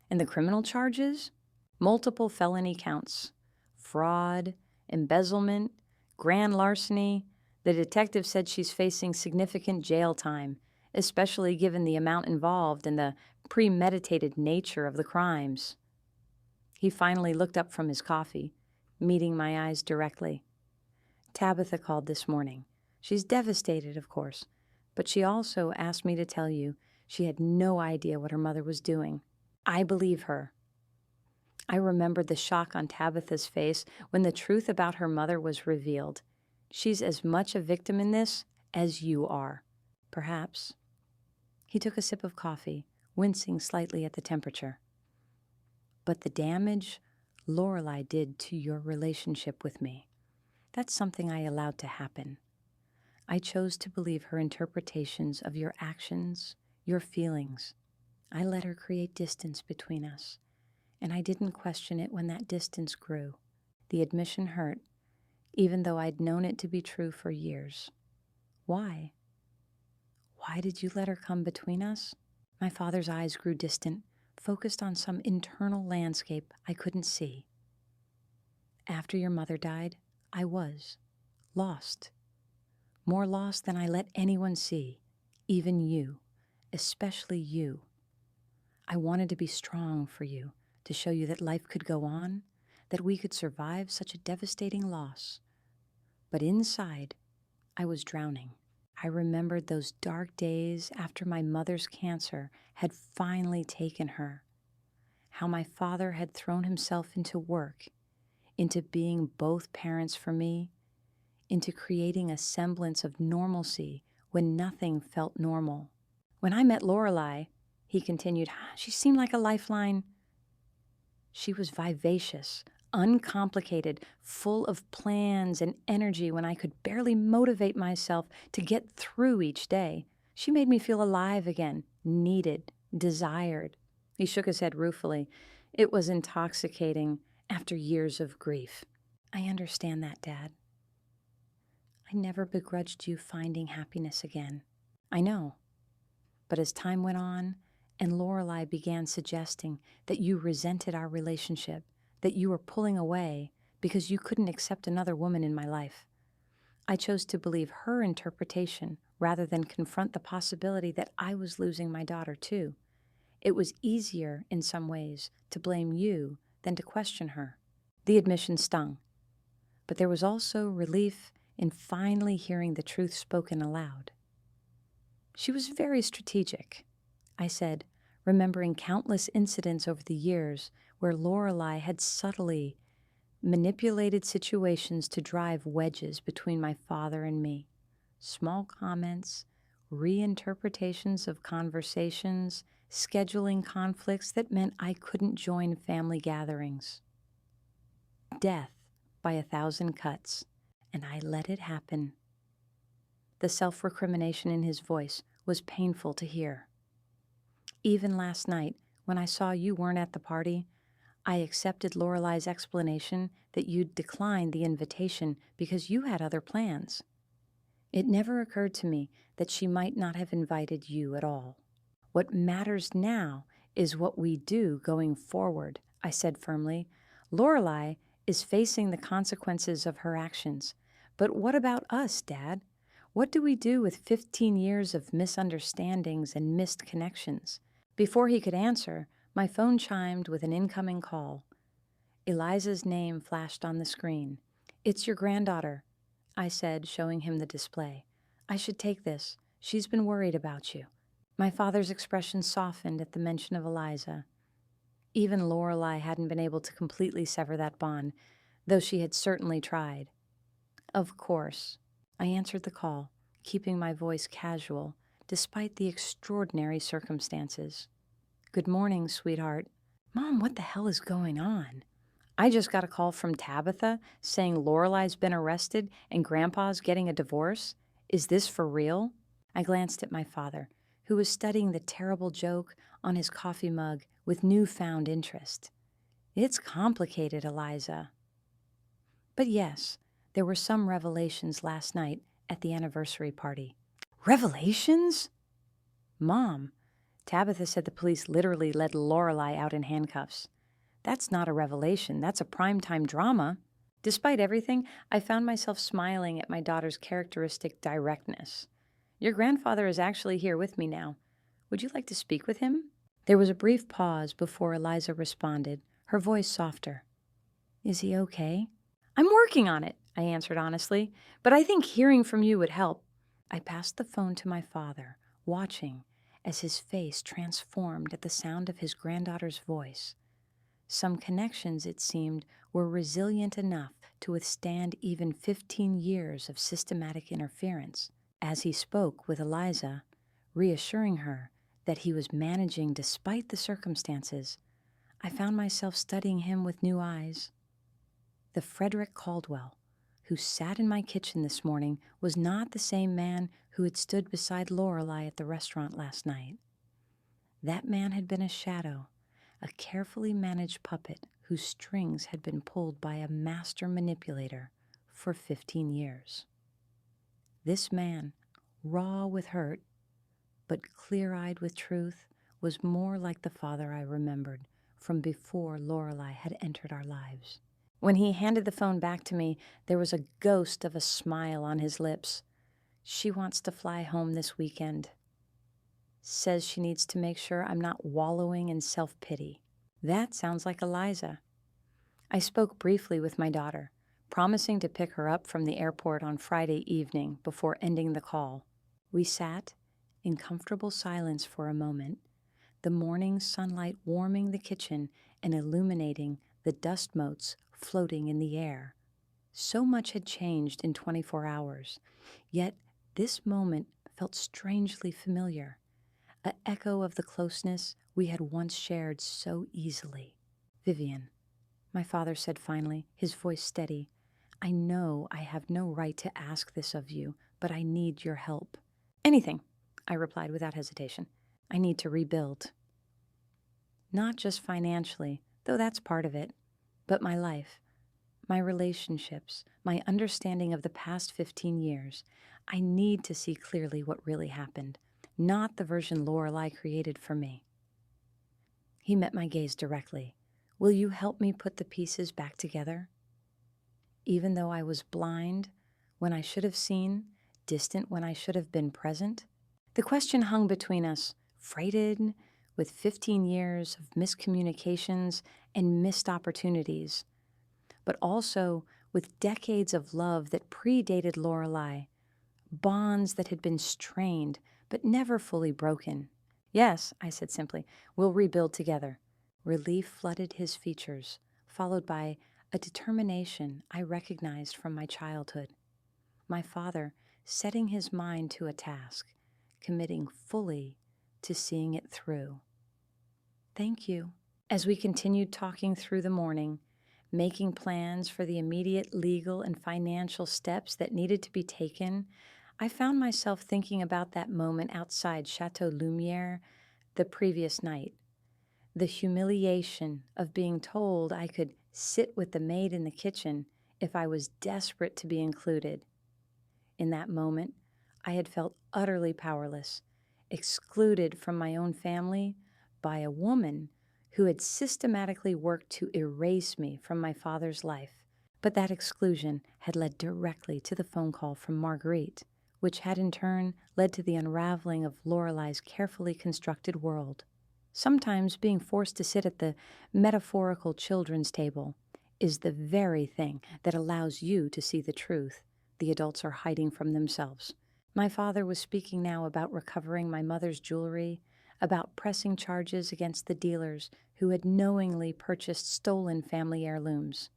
And the criminal charges? Multiple felony counts. Fraud, embezzlement, grand larceny. The detective said she's facing significant jail time, especially given the amount involved and the premeditated nature of the crimes." He finally looked up from his coffee, meeting my eyes directly. "Tabitha called this morning. She's devastated, of course, but she also asked me to tell you she had no idea what her mother was doing. I believe her." I remembered the shock on Tabitha's face when the truth about her mother was revealed. "She's as much a victim in this as you are." "Perhaps." He took a sip of coffee, wincing slightly at the temperature. "But the damage Lorelei did to your relationship with me, that's something I allowed to happen. I chose to believe her interpretations of your actions, your feelings. I let her create distance between us, and I didn't question it when that distance grew. The admission hurt, even though I'd known it to be true for years. Why? Why did you let her come between us?" My father's eyes grew distant, focused on some internal landscape I couldn't see. "After your mother died, I was lost. More lost than I let anyone see, even you, especially you. I wanted to be strong for you, to show you that life could go on, that we could survive such a devastating loss. But inside, I was drowning. I remembered those dark days after my mother's cancer had finally taken her. How my father had thrown himself into work, into being both parents for me, into creating a semblance of normalcy when nothing felt normal. When I met Lorelei," he continued, "she seemed like a lifeline. She was vivacious, uncomplicated, full of plans and energy when I could barely motivate myself to get through each day. She made me feel alive again, needed, desired. He shook his head ruefully. It was intoxicating after years of grief. I understand that, Dad. I never begrudged you finding happiness again. I know. But as time went on, and Lorelei began suggesting that you resented our relationship, that you were pulling away because you couldn't accept another woman in my life, I chose to believe her interpretation rather than confront the possibility that I was losing my daughter too. It was easier, in some ways, to blame you than to question her. The admission stung, but there was also relief in finally hearing the truth spoken aloud. She was very strategic, I said, remembering countless incidents over the years where Lorelei had subtly manipulated situations to drive wedges between my father and me. Small comments, reinterpretations of conversations, scheduling conflicts that meant I couldn't join family gatherings. Death by 1,000 cuts, and I let it happen. The self-recrimination in his voice was painful to hear. Even last night, when I saw you weren't at the party, I accepted Lorelei's explanation that you'd declined the invitation because you had other plans. It never occurred to me that she might not have invited you at all. What matters now is what we do going forward, I said firmly. Lorelei is facing the consequences of her actions. But what about us, Dad? What do we do with 15 years of misunderstandings and missed connections? Before he could answer, my phone chimed with an incoming call. Eliza's name flashed on the screen. "It's your granddaughter," I said, showing him the display. "I should take this. She's been worried about you." My father's expression softened at the mention of Eliza. Even Lorelei hadn't been able to completely sever that bond, though she had certainly tried. "Of course." I answered the call, keeping my voice casual, despite the extraordinary circumstances. "Good morning, sweetheart." "Mom, what the hell is going on?" "I just got a call from Tabitha saying Lorelei's been arrested and Grandpa's getting a divorce. Is this for real?" I glanced at my father, who was studying the terrible joke on his coffee mug with newfound interest. "It's complicated, Eliza." But yes, there were some revelations last night at the anniversary party. "Revelations?" "Mom," Tabitha said the police literally led Lorelei out in handcuffs. "That's not a revelation, that's a primetime drama." Despite everything, I found myself smiling at my daughter's characteristic directness. "Your grandfather is actually here with me now. Would you like to speak with him?" There was a brief pause before Eliza responded, her voice softer. "Is he okay?" "I'm working on it," I answered honestly, "but I think hearing from you would help." I passed the phone to my father, watching as his face transformed at the sound of his granddaughter's voice. Some connections, it seemed, were resilient enough to withstand even 15 years of systematic interference. As he spoke with Eliza, reassuring her that he was managing despite the circumstances, I found myself studying him with new eyes. The Frederick Caldwell, who sat in my kitchen this morning, was not the same man who had stood beside Lorelei at the restaurant last night. That man had been a shadow, a carefully managed puppet whose strings had been pulled by a master manipulator for 15 years. This man, raw with hurt, but clear-eyed with truth, was more like the father I remembered from before Lorelei had entered our lives. When he handed the phone back to me, there was a ghost of a smile on his lips. "She wants to fly home this weekend. Says she needs to make sure I'm not wallowing in self-pity." That sounds like Eliza. I spoke briefly with my daughter, promising to pick her up from the airport on Friday evening before ending the call. We sat in comfortable silence for a moment, the morning sunlight warming the kitchen and illuminating the dust motes floating in the air. So much had changed in 24 hours, yet this moment felt strangely familiar, an echo of the closeness we had once shared so easily. "Vivian," my father said finally, his voice steady. I know I have no right to ask this of you, but I need your help. Anything, I replied without hesitation. I need to rebuild. Not just financially, though that's part of it, but my life, my relationships, my understanding of the past 15 years. I need to see clearly what really happened, not the version Lorelei created for me. He met my gaze directly. Will you help me put the pieces back together? Even though I was blind when I should have seen, distant when I should have been present, the question hung between us, freighted with 15 years of miscommunications and missed opportunities, but also with decades of love that predated Lorelei, bonds that had been strained but never fully broken. Yes, I said simply, we'll rebuild together. Relief flooded his features, followed by a determination I recognized from my childhood. My father setting his mind to a task, committing fully to seeing it through. Thank you. As we continued talking through the morning, making plans for the immediate legal and financial steps that needed to be taken, I found myself thinking about that moment outside Chateau Lumiere the previous night. The humiliation of being told I could sit with the maid in the kitchen if I was desperate to be included. In that moment, I had felt utterly powerless, excluded from my own family by a woman who had systematically worked to erase me from my father's life. But that exclusion had led directly to the phone call from Marguerite, which had in turn led to the unraveling of Lorelei's carefully constructed world. Sometimes being forced to sit at the metaphorical children's table is the very thing that allows you to see the truth the adults are hiding from themselves. My father was speaking now about recovering my mother's jewelry, about pressing charges against the dealers who had knowingly purchased stolen family heirlooms.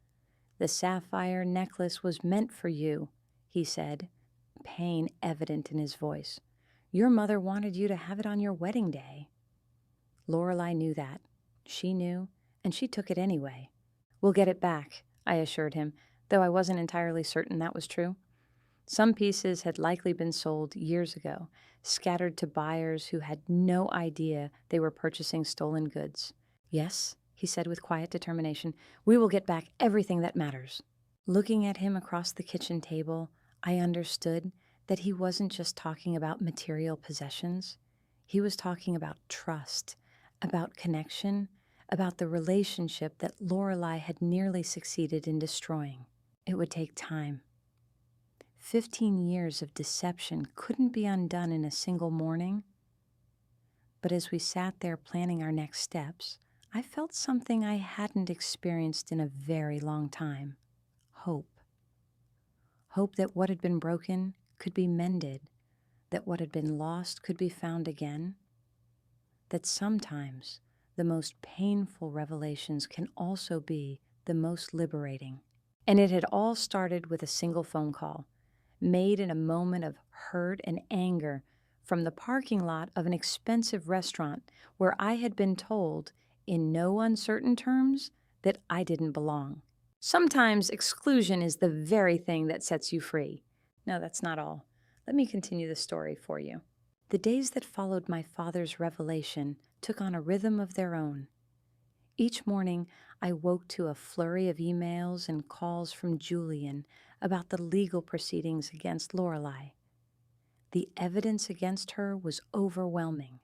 The sapphire necklace was meant for you, he said, pain evident in his voice. Your mother wanted you to have it on your wedding day. Lorelei knew that. She knew, and she took it anyway. We'll get it back, I assured him, though I wasn't entirely certain that was true. Some pieces had likely been sold years ago, scattered to buyers who had no idea they were purchasing stolen goods. Yes, he said with quiet determination, we will get back everything that matters. Looking at him across the kitchen table, I understood that he wasn't just talking about material possessions. He was talking about trust, about connection, about the relationship that Lorelei had nearly succeeded in destroying. It would take time. 15 years of deception couldn't be undone in a single morning. But as we sat there planning our next steps, I felt something I hadn't experienced in a very long time. Hope. Hope that what had been broken could be mended, that what had been lost could be found again, that sometimes the most painful revelations can also be the most liberating. And it had all started with a single phone call, made in a moment of hurt and anger from the parking lot of an expensive restaurant where I had been told, in no uncertain terms, that I didn't belong. Sometimes exclusion is the very thing that sets you free. No, that's not all. Let me continue the story for you. The days that followed my father's revelation took on a rhythm of their own. Each morning, I woke to a flurry of emails and calls from Julian about the legal proceedings against Lorelei. The evidence against her was overwhelming,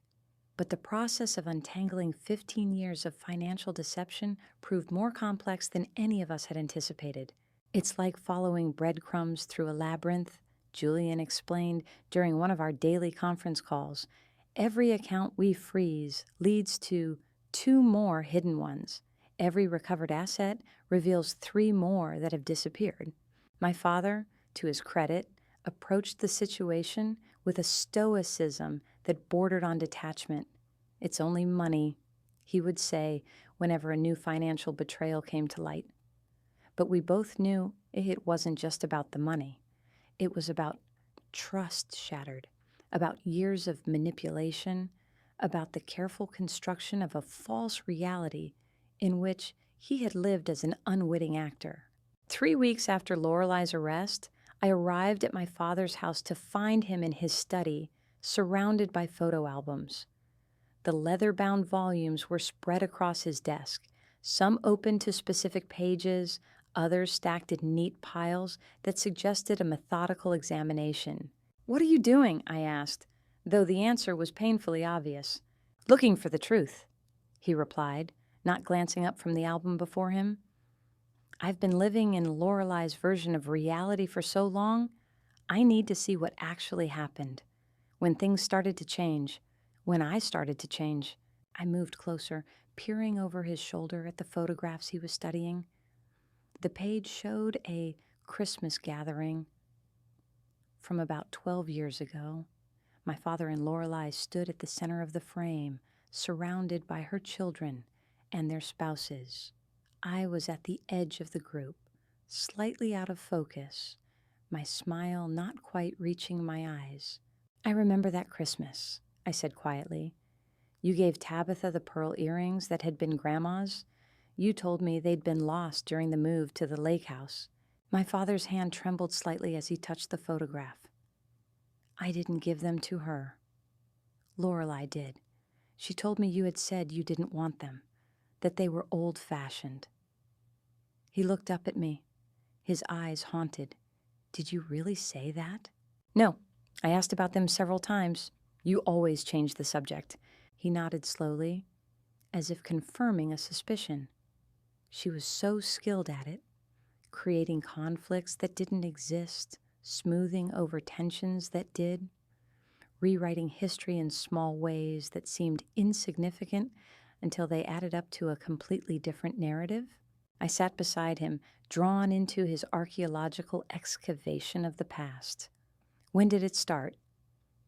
but the process of untangling 15 years of financial deception proved more complex than any of us had anticipated. It's like following breadcrumbs through a labyrinth, Julian explained during one of our daily conference calls. Every account we freeze leads to 2 more hidden ones. Every recovered asset reveals 3 more that have disappeared. My father, to his credit, approached the situation with a stoicism that bordered on detachment. It's only money, he would say whenever a new financial betrayal came to light. But we both knew it wasn't just about the money. It was about trust shattered, about years of manipulation, about the careful construction of a false reality in which He had lived as an unwitting actor. 3 weeks after Lorelei's arrest, I arrived at my father's house to find him in his study, surrounded by photo albums. The leather-bound volumes were spread across his desk, some open to specific pages, others stacked in neat piles that suggested a methodical examination. "What are you doing?" I asked, though the answer was painfully obvious. "Looking for the truth," he replied, not glancing up from the album before him. "I've been living in Lorelei's version of reality for so long, I need to see what actually happened. When things started to change, when I started to change." I moved closer, peering over his shoulder at the photographs he was studying. The page showed a Christmas gathering from about 12 years ago. My father and Lorelei stood at the center of the frame, surrounded by her children and their spouses. I was at the edge of the group, slightly out of focus, my smile not quite reaching my eyes. "I remember that Christmas," I said quietly. "You gave Tabitha the pearl earrings that had been Grandma's. You told me they'd been lost during the move to the lake house." My father's hand trembled slightly as he touched the photograph. "I didn't give them to her. Lorelei did. She told me you had said you didn't want them, that they were old-fashioned." He looked up at me, his eyes haunted. "Did you really say that?" "No. I asked about them several times. You always changed the subject." He nodded slowly, as if confirming a suspicion. "She was so skilled at it, creating conflicts that didn't exist, smoothing over tensions that did, rewriting history in small ways that seemed insignificant until they added up to a completely different narrative." I sat beside him, drawn into his archaeological excavation of the past. "When did it start?"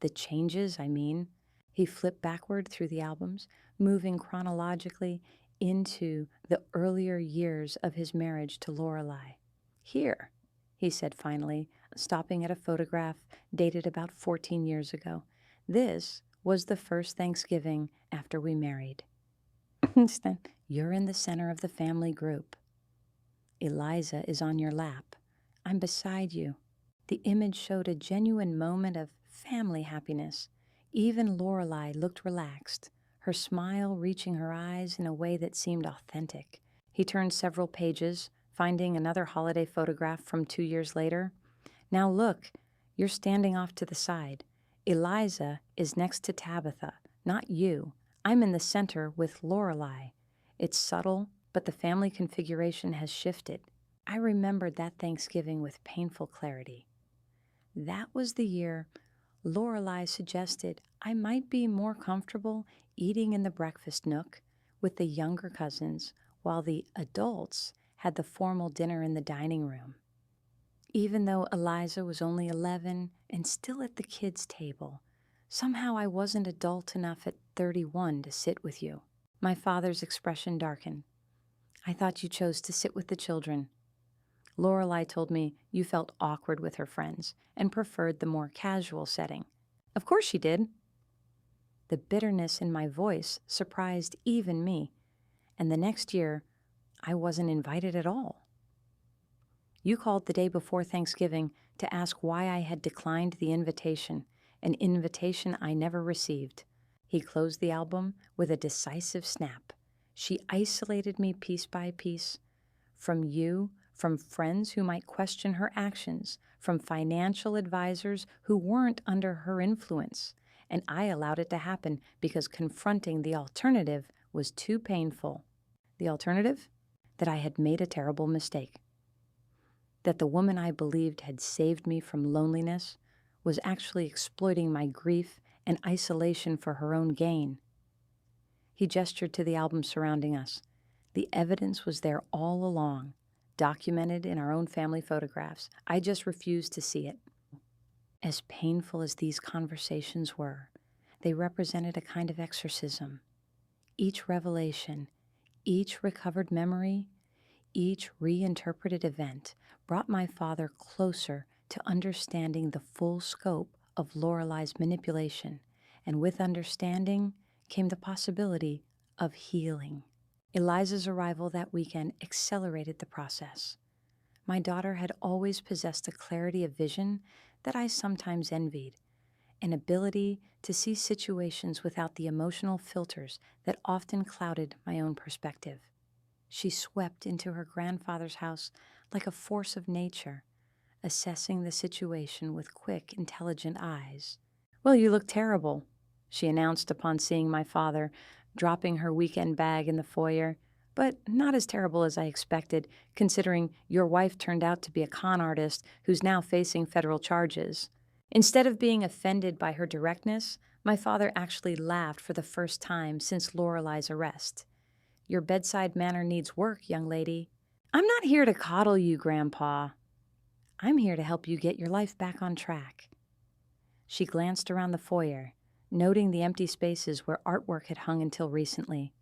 "The changes, I mean." He flipped backward through the albums, moving chronologically into the earlier years of his marriage to Lorelei. "Here," he said finally, stopping at a photograph dated about 14 years ago. "This was the first Thanksgiving after we married." "You're in the center of the family group. Eliza is on your lap. I'm beside you." The image showed a genuine moment of family happiness. Even Lorelei looked relaxed, her smile reaching her eyes in a way that seemed authentic. He turned several pages, finding another holiday photograph from 2 years later. "Now look, you're standing off to the side. Eliza is next to Tabitha, not you. I'm in the center with Lorelei. It's subtle, but the family configuration has shifted." I remembered that Thanksgiving with painful clarity. That was the year Lorelei suggested I might be more comfortable eating in the breakfast nook with the younger cousins while the adults had the formal dinner in the dining room. Even though Eliza was only 11 and still at the kids' table, somehow I wasn't adult enough at 31 to sit with you. My father's expression darkened. "I thought you chose to sit with the children. Lorelei told me you felt awkward with her friends and preferred the more casual setting." "Of course she did." The bitterness in my voice surprised even me, and the next year, I wasn't invited at all. "You called the day before Thanksgiving to ask why I had declined the invitation, an invitation I never received." He closed the album with a decisive snap. "She isolated me piece by piece. From you, from friends who might question her actions, from financial advisors who weren't under her influence. And I allowed it to happen because confronting the alternative was too painful." The alternative? That I had made a terrible mistake. That the woman I believed had saved me from loneliness was actually exploiting my grief and isolation for her own gain. He gestured to the album surrounding us. The evidence was there all along, documented in our own family photographs. I just refused to see it. As painful as these conversations were, they represented a kind of exorcism. Each revelation, each recovered memory, each reinterpreted event brought my father closer to understanding the full scope of Lorelei's manipulation, and with understanding came the possibility of healing. Eliza's arrival that weekend accelerated the process. My daughter had always possessed a clarity of vision that I sometimes envied, an ability to see situations without the emotional filters that often clouded my own perspective. She swept into her grandfather's house like a force of nature, assessing the situation with quick, intelligent eyes. "Well, you look terrible," she announced upon seeing my father, dropping her weekend bag in the foyer. "But not as terrible as I expected, considering your wife turned out to be a con artist who's now facing federal charges." Instead of being offended by her directness, my father actually laughed for the first time since Lorelei's arrest. "Your bedside manner needs work, young lady." "I'm not here to coddle you, Grandpa. I'm here to help you get your life back on track." She glanced around the foyer, noting the empty spaces where artwork had hung until recently.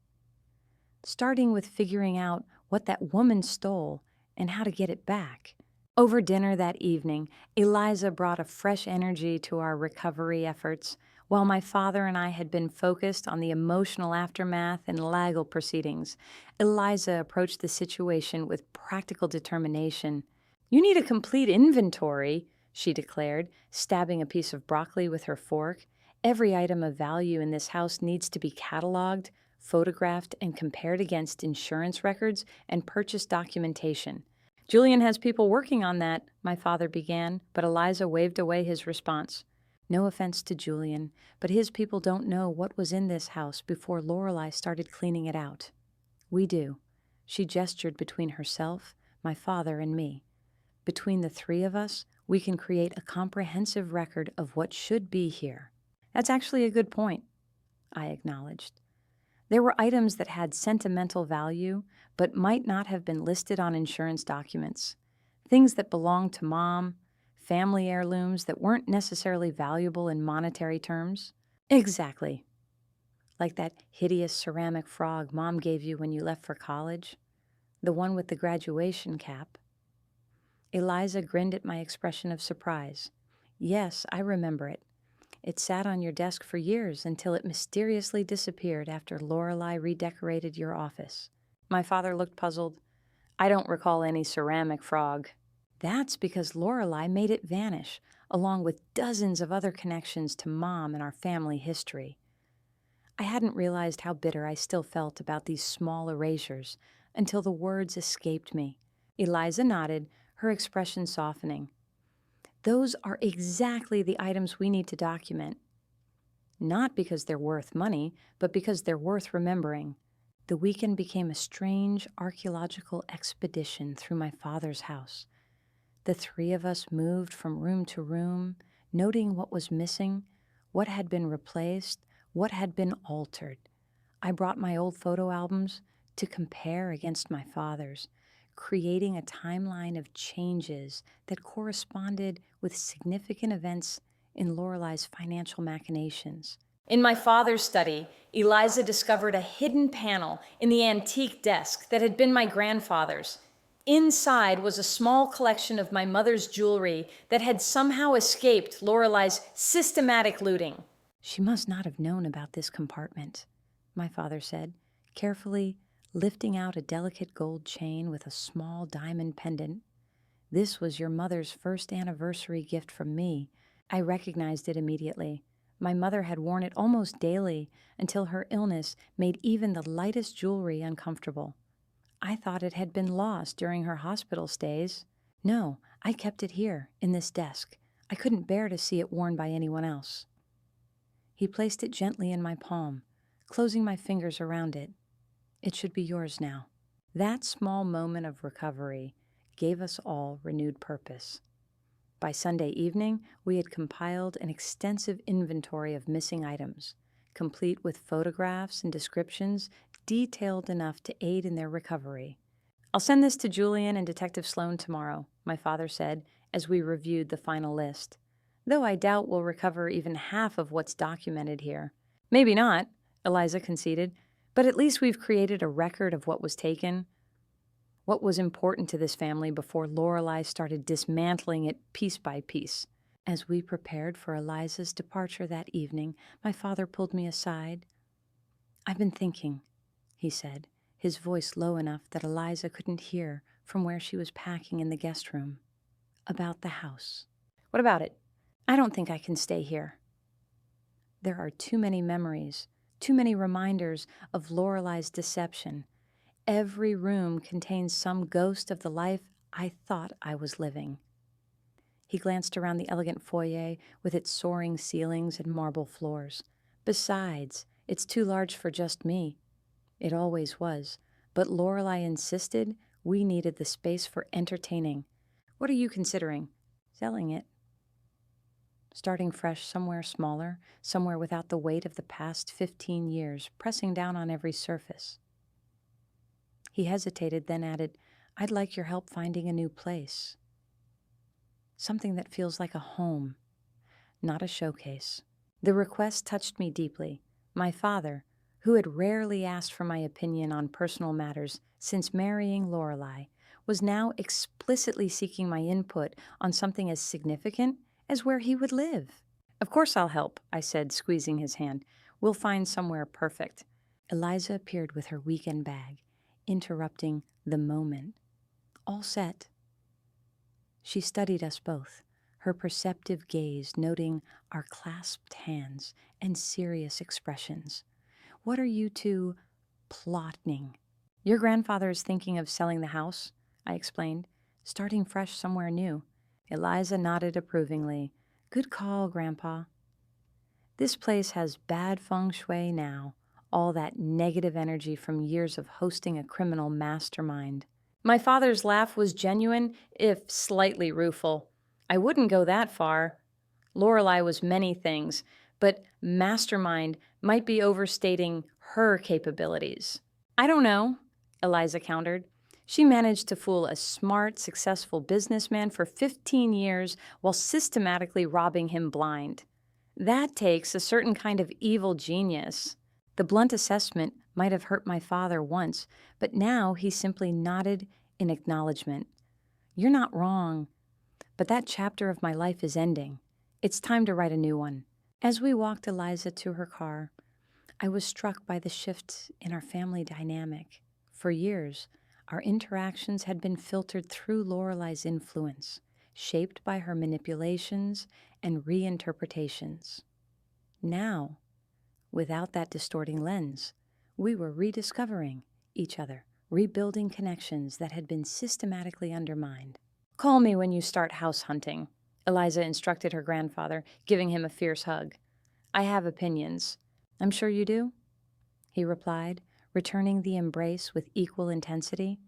Starting with figuring out what that woman stole and how to get it back. Over dinner that evening, Eliza brought a fresh energy to our recovery efforts, while my father and I had been focused on the emotional aftermath and legal proceedings. Eliza approached the situation with practical determination. "You need a complete inventory," she declared, stabbing a piece of broccoli with her fork. "Every item of value in this house needs to be cataloged, photographed, and compared against insurance records and purchase documentation." "Julian has people working on that," my father began, but Eliza waved away his response. "No offense to Julian, but his people don't know what was in this house before Lorelei started cleaning it out. We do." She gestured between herself, my father, and me. "Between the three of us, we can create a comprehensive record of what should be here." "That's actually a good point," I acknowledged. There were items that had sentimental value, but might not have been listed on insurance documents. Things that belonged to Mom, family heirlooms that weren't necessarily valuable in monetary terms. Exactly. Like that hideous ceramic frog Mom gave you when you left for college. The one with the graduation cap. Eliza grinned at my expression of surprise. "Yes, I remember it. It sat on your desk for years until it mysteriously disappeared after Lorelei redecorated your office." My father looked puzzled. "I don't recall any ceramic frog." "That's because Lorelei made it vanish, along with dozens of other connections to Mom and our family history." I hadn't realized how bitter I still felt about these small erasures until the words escaped me. Eliza nodded, her expression softening. "Those are exactly the items we need to document. Not because they're worth money, but because they're worth remembering." The weekend became a strange archaeological expedition through my father's house. The three of us moved from room to room, noting what was missing, what had been replaced, what had been altered. I brought my old photo albums to compare against my father's, creating a timeline of changes that corresponded with significant events in Lorelei's financial machinations. In my father's study, Eliza discovered a hidden panel in the antique desk that had been my grandfather's. Inside was a small collection of my mother's jewelry that had somehow escaped Lorelei's systematic looting. "She must not have known about this compartment," my father said, carefully lifting out a delicate gold chain with a small diamond pendant. "This was your mother's first anniversary gift from me." I recognized it immediately. My mother had worn it almost daily until her illness made even the lightest jewelry uncomfortable. I thought it had been lost during her hospital stays. "No, I kept it here, in this desk. I couldn't bear to see it worn by anyone else." He placed it gently in my palm, closing my fingers around it. "It should be yours now." That small moment of recovery gave us all renewed purpose. By Sunday evening, we had compiled an extensive inventory of missing items, complete with photographs and descriptions detailed enough to aid in their recovery. "I'll send this to Julian and Detective Sloan tomorrow," my father said as we reviewed the final list. "Though I doubt we'll recover even half of what's documented here." "Maybe not," Eliza conceded, "but at least we've created a record of what was taken, what was important to this family before Lorelei started dismantling it piece by piece." As we prepared for Eliza's departure that evening, my father pulled me aside. "I've been thinking," he said, his voice low enough that Eliza couldn't hear from where she was packing in the guest room. About the house. What about it? I don't think I can stay here. There are too many memories, too many reminders of Lorelei's deception. Every room contains some ghost of the life I thought I was living. He glanced around the elegant foyer with its soaring ceilings and marble floors. Besides, it's too large for just me. It always was, but Lorelei insisted we needed the space for entertaining. What are you considering? Selling it. Starting fresh somewhere smaller, somewhere without the weight of the past 15 years pressing down on every surface. He hesitated, then added, I'd like your help finding a new place. Something that feels like a home, not a showcase. The request touched me deeply. My father, who had rarely asked for my opinion on personal matters since marrying Lorelei, was now explicitly seeking my input on something as significant as where he would live. Of course I'll help, I said, squeezing his hand. We'll find somewhere perfect. Eliza appeared with her weekend bag, interrupting the moment. All set. She studied us both, her perceptive gaze noting our clasped hands and serious expressions. What are you two plotting? Your grandfather is thinking of selling the house, I explained, starting fresh somewhere new. Eliza nodded approvingly. Good call, Grandpa. This place has bad feng shui now, all that negative energy from years of hosting a criminal mastermind. My father's laugh was genuine, if slightly rueful. I wouldn't go that far. Lorelei was many things, but mastermind might be overstating her capabilities. I don't know, Eliza countered. She managed to fool a smart, successful businessman for 15 years while systematically robbing him blind. That takes a certain kind of evil genius. The blunt assessment might have hurt my father once, but now he simply nodded in acknowledgement. You're not wrong, but that chapter of my life is ending. It's time to write a new one. As we walked Eliza to her car, I was struck by the shift in our family dynamic. For years, our interactions had been filtered through Lorelei's influence, shaped by her manipulations and reinterpretations. Now, without that distorting lens, we were rediscovering each other, rebuilding connections that had been systematically undermined. Call me when you start house hunting, Eliza instructed her grandfather, giving him a fierce hug. I have opinions. I'm sure you do, he replied, returning the embrace with equal intensity.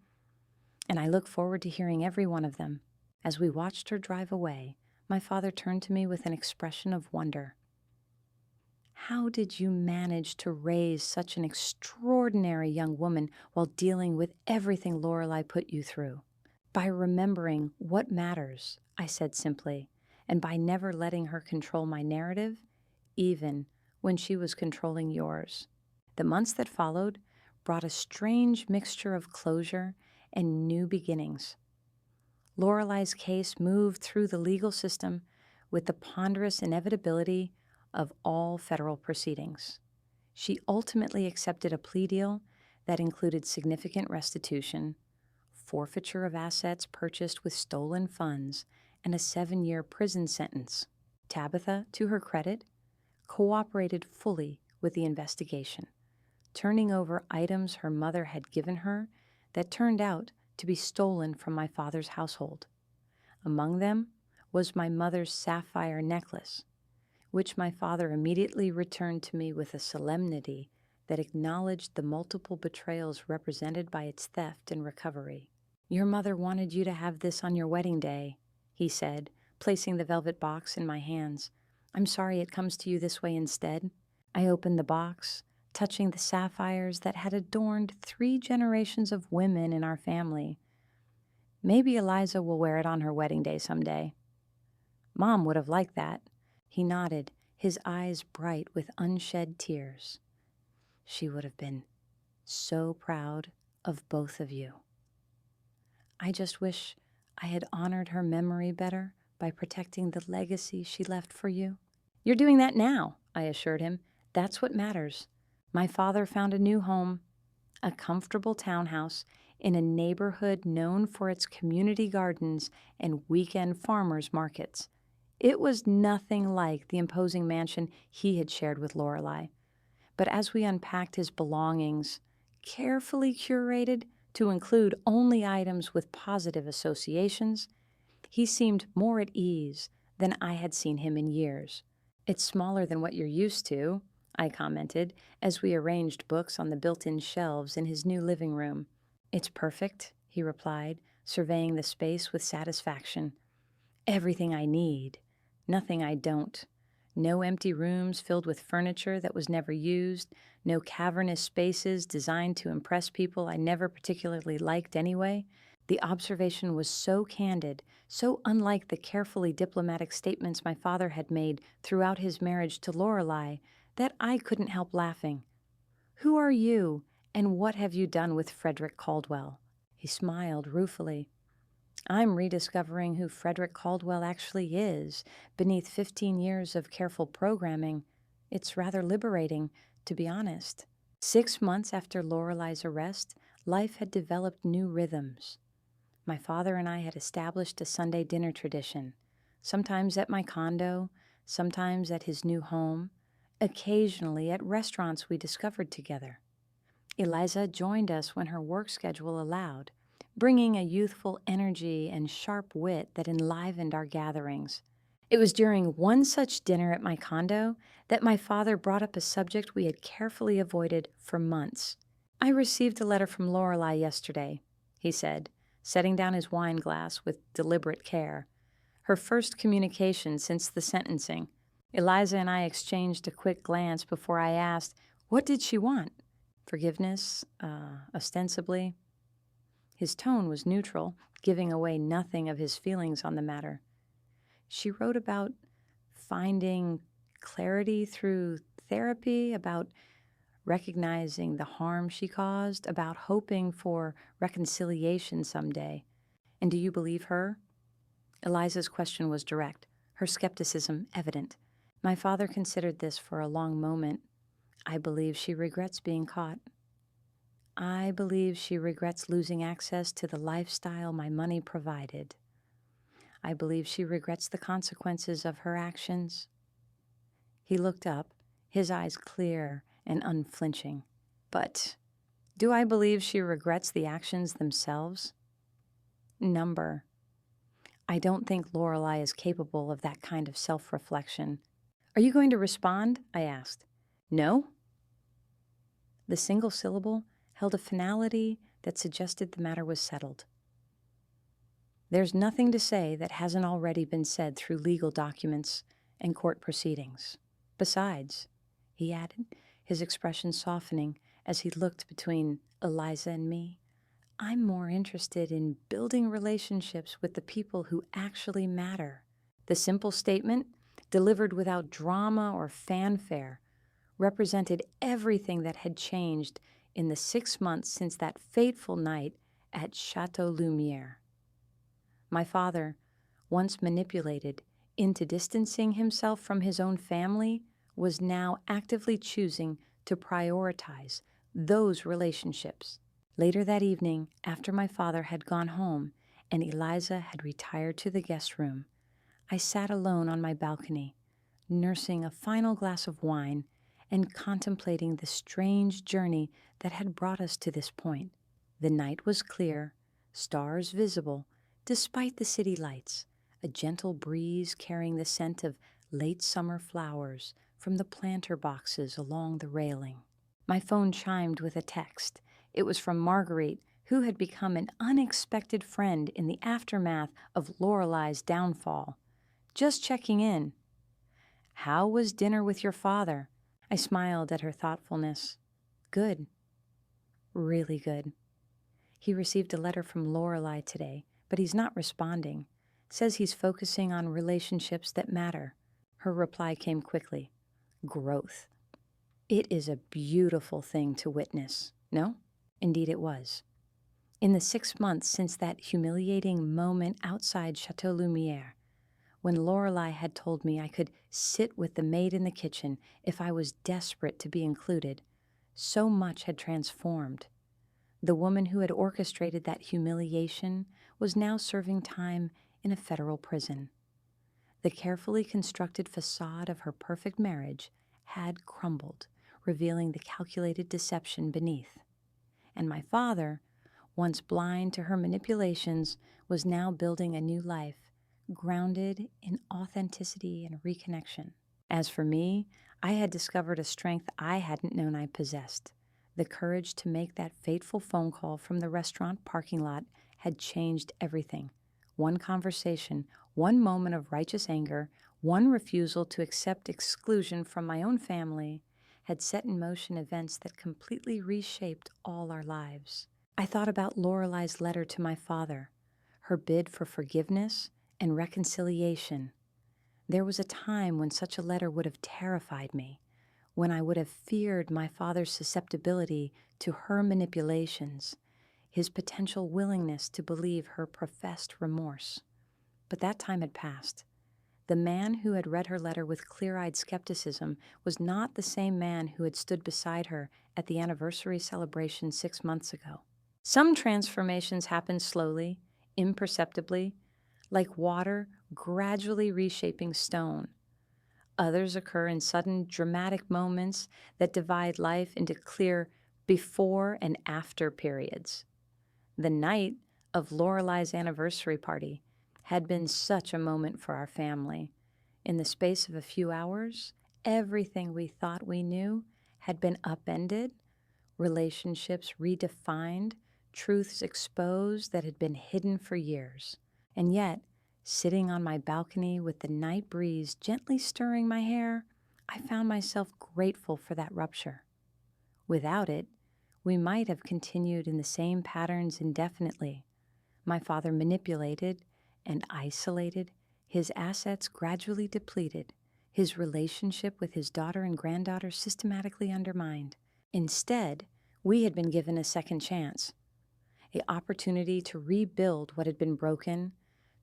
And I look forward to hearing every one of them. As we watched her drive away, my father turned to me with an expression of wonder. How did you manage to raise such an extraordinary young woman while dealing with everything Lorelei put you through? By remembering what matters, I said simply, and by never letting her control my narrative, even when she was controlling yours. The months that followed brought a strange mixture of closure and new beginnings. Lorelei's case moved through the legal system with the ponderous inevitability of all federal proceedings. She ultimately accepted a plea deal that included significant restitution, forfeiture of assets purchased with stolen funds, and a 7-year prison sentence. Tabitha, to her credit, cooperated fully with the investigation, turning over items her mother had given her that turned out to be stolen from my father's household. Among them was my mother's sapphire necklace, which my father immediately returned to me with a solemnity that acknowledged the multiple betrayals represented by its theft and recovery. Your mother wanted you to have this on your wedding day, he said, placing the velvet box in my hands. I'm sorry it comes to you this way instead. I opened the box, touching the sapphires that had adorned 3 generations of women in our family. Maybe Eliza will wear it on her wedding day someday. Mom would have liked that. He nodded, his eyes bright with unshed tears. She would have been so proud of both of you. I just wish I had honored her memory better by protecting the legacy she left for you. You're doing that now, I assured him. That's what matters. My father found a new home. A comfortable townhouse in a neighborhood known for its community gardens and weekend farmers markets. It was nothing like the imposing mansion he had shared with Lorelei. But as we unpacked his belongings, carefully curated to include only items with positive associations, he seemed more at ease than I had seen him in years. "It's smaller than what you're used to," I commented as we arranged books on the built-in shelves in his new living room. "It's perfect," he replied, surveying the space with satisfaction. "Everything I need, nothing I don't. No empty rooms filled with furniture that was never used, no cavernous spaces designed to impress people I never particularly liked anyway." The observation was so candid, so unlike the carefully diplomatic statements my father had made throughout his marriage to Lorelei, that I couldn't help laughing. "Who are you, and what have you done with Frederick Caldwell?" He smiled ruefully. "I'm rediscovering who Frederick Caldwell actually is, beneath 15 years of careful programming. It's rather liberating, to be honest." 6 months after Lorelei's arrest, life had developed new rhythms. My father and I had established a Sunday dinner tradition, sometimes at my condo, sometimes at his new home, occasionally at restaurants we discovered together. Eliza joined us when her work schedule allowed, bringing a youthful energy and sharp wit that enlivened our gatherings. It was during one such dinner at my condo that my father brought up a subject we had carefully avoided for months. "I received a letter from Lorelei yesterday," he said, setting down his wine glass with deliberate care. Her first communication since the sentencing. Eliza and I exchanged a quick glance before I asked, "What did she want?" "Forgiveness, ostensibly." His tone was neutral, giving away nothing of his feelings on the matter. "She wrote about finding clarity through therapy, about recognizing the harm she caused, about hoping for reconciliation someday. And do you believe her?" Eliza's question was direct, her skepticism evident. My father considered this for a long moment. "I believe she regrets being caught. I believe she regrets losing access to the lifestyle my money provided. I believe she regrets the consequences of her actions." He looked up, his eyes clear and unflinching. "But do I believe she regrets the actions themselves?" Number. I don't think Lorelei is capable of that kind of self-reflection. "Are you going to respond?" I asked. "No?" The single syllable held a finality that suggested the matter was settled. "There's nothing to say that hasn't already been said through legal documents and court proceedings. Besides," he added, his expression softening as he looked between Eliza and me, "I'm more interested in building relationships with the people who actually matter." The simple statement, delivered without drama or fanfare, represented everything that had changed in the 6 months since that fateful night at Chateau Lumiere. My father, once manipulated into distancing himself from his own family, was now actively choosing to prioritize those relationships. Later that evening, after my father had gone home and Eliza had retired to the guest room, I sat alone on my balcony, nursing a final glass of wine and contemplating the strange journey that had brought us to this point. The night was clear, stars visible, despite the city lights, a gentle breeze carrying the scent of late summer flowers from the planter boxes along the railing. My phone chimed with a text. It was from Marguerite, who had become an unexpected friend in the aftermath of Lorelei's downfall. "Just checking in." "How was dinner with your father?" I smiled at her thoughtfulness. "Good. Really good. He received a letter from Lorelei today, but he's not responding. Says he's focusing on relationships that matter." Her reply came quickly. "Growth. It is a beautiful thing to witness, no?" Indeed it was. In the 6 months since that humiliating moment outside Chateau Lumiere, when Lorelei had told me I could sit with the maid in the kitchen if I was desperate to be included, so much had transformed. The woman who had orchestrated that humiliation was now serving time in a federal prison. The carefully constructed facade of her perfect marriage had crumbled, revealing the calculated deception beneath. And my father, once blind to her manipulations, was now building a new life, grounded in authenticity and reconnection. As for me, I had discovered a strength I hadn't known I possessed. The courage to make that fateful phone call from the restaurant parking lot had changed everything. One conversation, one moment of righteous anger, one refusal to accept exclusion from my own family had set in motion events that completely reshaped all our lives. I thought about Lorelei's letter to my father, her bid for forgiveness and reconciliation. There was a time when such a letter would have terrified me, when I would have feared my father's susceptibility to her manipulations, his potential willingness to believe her professed remorse. But that time had passed. The man who had read her letter with clear-eyed skepticism was not the same man who had stood beside her at the anniversary celebration 6 months ago. Some transformations happen slowly, imperceptibly, like water gradually reshaping stone. Others occur in sudden, dramatic moments that divide life into clear before and after periods. The night of Lorelei's anniversary party had been such a moment for our family. In the space of a few hours, everything we thought we knew had been upended, relationships redefined, truths exposed that had been hidden for years. And yet, sitting on my balcony with the night breeze gently stirring my hair, I found myself grateful for that rupture. Without it, we might have continued in the same patterns indefinitely. My father manipulated and isolated, his assets gradually depleted, his relationship with his daughter and granddaughter systematically undermined. Instead, we had been given a second chance, an opportunity to rebuild what had been broken,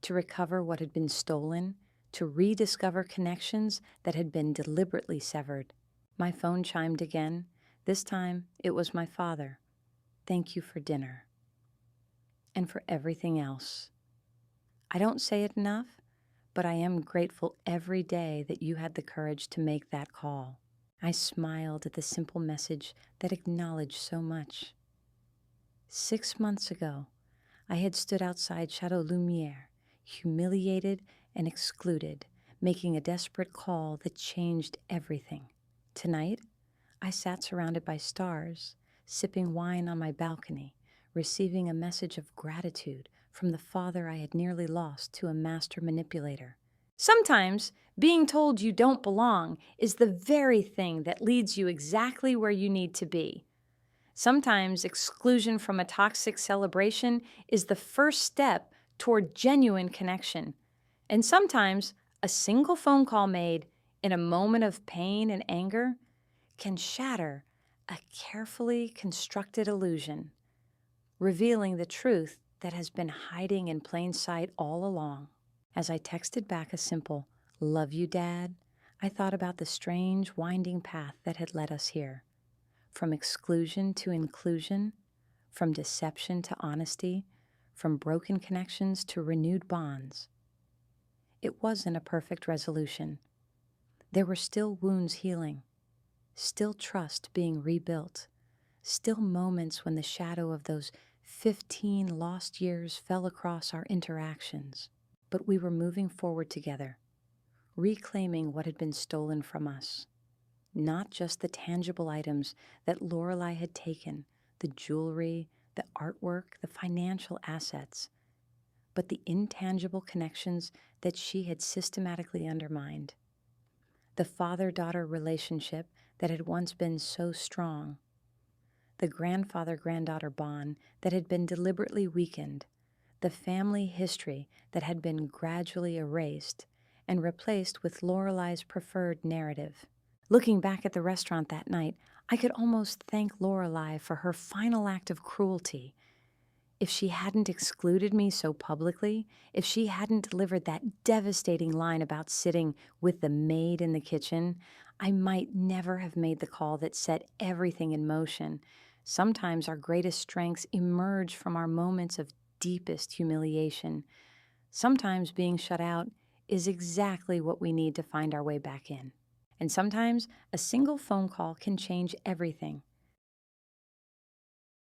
to recover what had been stolen, to rediscover connections that had been deliberately severed. My phone chimed again. This time, it was my father. Thank you for dinner. And for everything else. I don't say it enough, but I am grateful every day that you had the courage to make that call. I smiled at the simple message that acknowledged so much. 6 months ago, I had stood outside Chateau Lumiere, humiliated and excluded, making a desperate call that changed everything. Tonight, I sat surrounded by stars, sipping wine on my balcony, receiving a message of gratitude from the father I had nearly lost to a master manipulator. Sometimes, being told you don't belong is the very thing that leads you exactly where you need to be. Sometimes exclusion from a toxic celebration is the first step toward genuine connection. And sometimes a single phone call made in a moment of pain and anger can shatter a carefully constructed illusion, revealing the truth that has been hiding in plain sight all along. As I texted back a simple, "Love you, Dad," I thought about the strange, winding path that had led us here. From exclusion to inclusion, from deception to honesty, from broken connections to renewed bonds. It wasn't a perfect resolution. There were still wounds healing, still trust being rebuilt, still moments when the shadow of those 15 lost years fell across our interactions. But we were moving forward together, reclaiming what had been stolen from us. Not just the tangible items that Lorelei had taken, the jewelry, the artwork, the financial assets, but the intangible connections that she had systematically undermined. The father-daughter relationship that had once been so strong. The grandfather-granddaughter bond that had been deliberately weakened. The family history that had been gradually erased and replaced with Lorelei's preferred narrative. Looking back at the restaurant that night, I could almost thank Lorelei for her final act of cruelty. If she hadn't excluded me so publicly, if she hadn't delivered that devastating line about sitting with the maid in the kitchen, I might never have made the call that set everything in motion. Sometimes our greatest strengths emerge from our moments of deepest humiliation. Sometimes being shut out is exactly what we need to find our way back in. And sometimes a single phone call can change everything.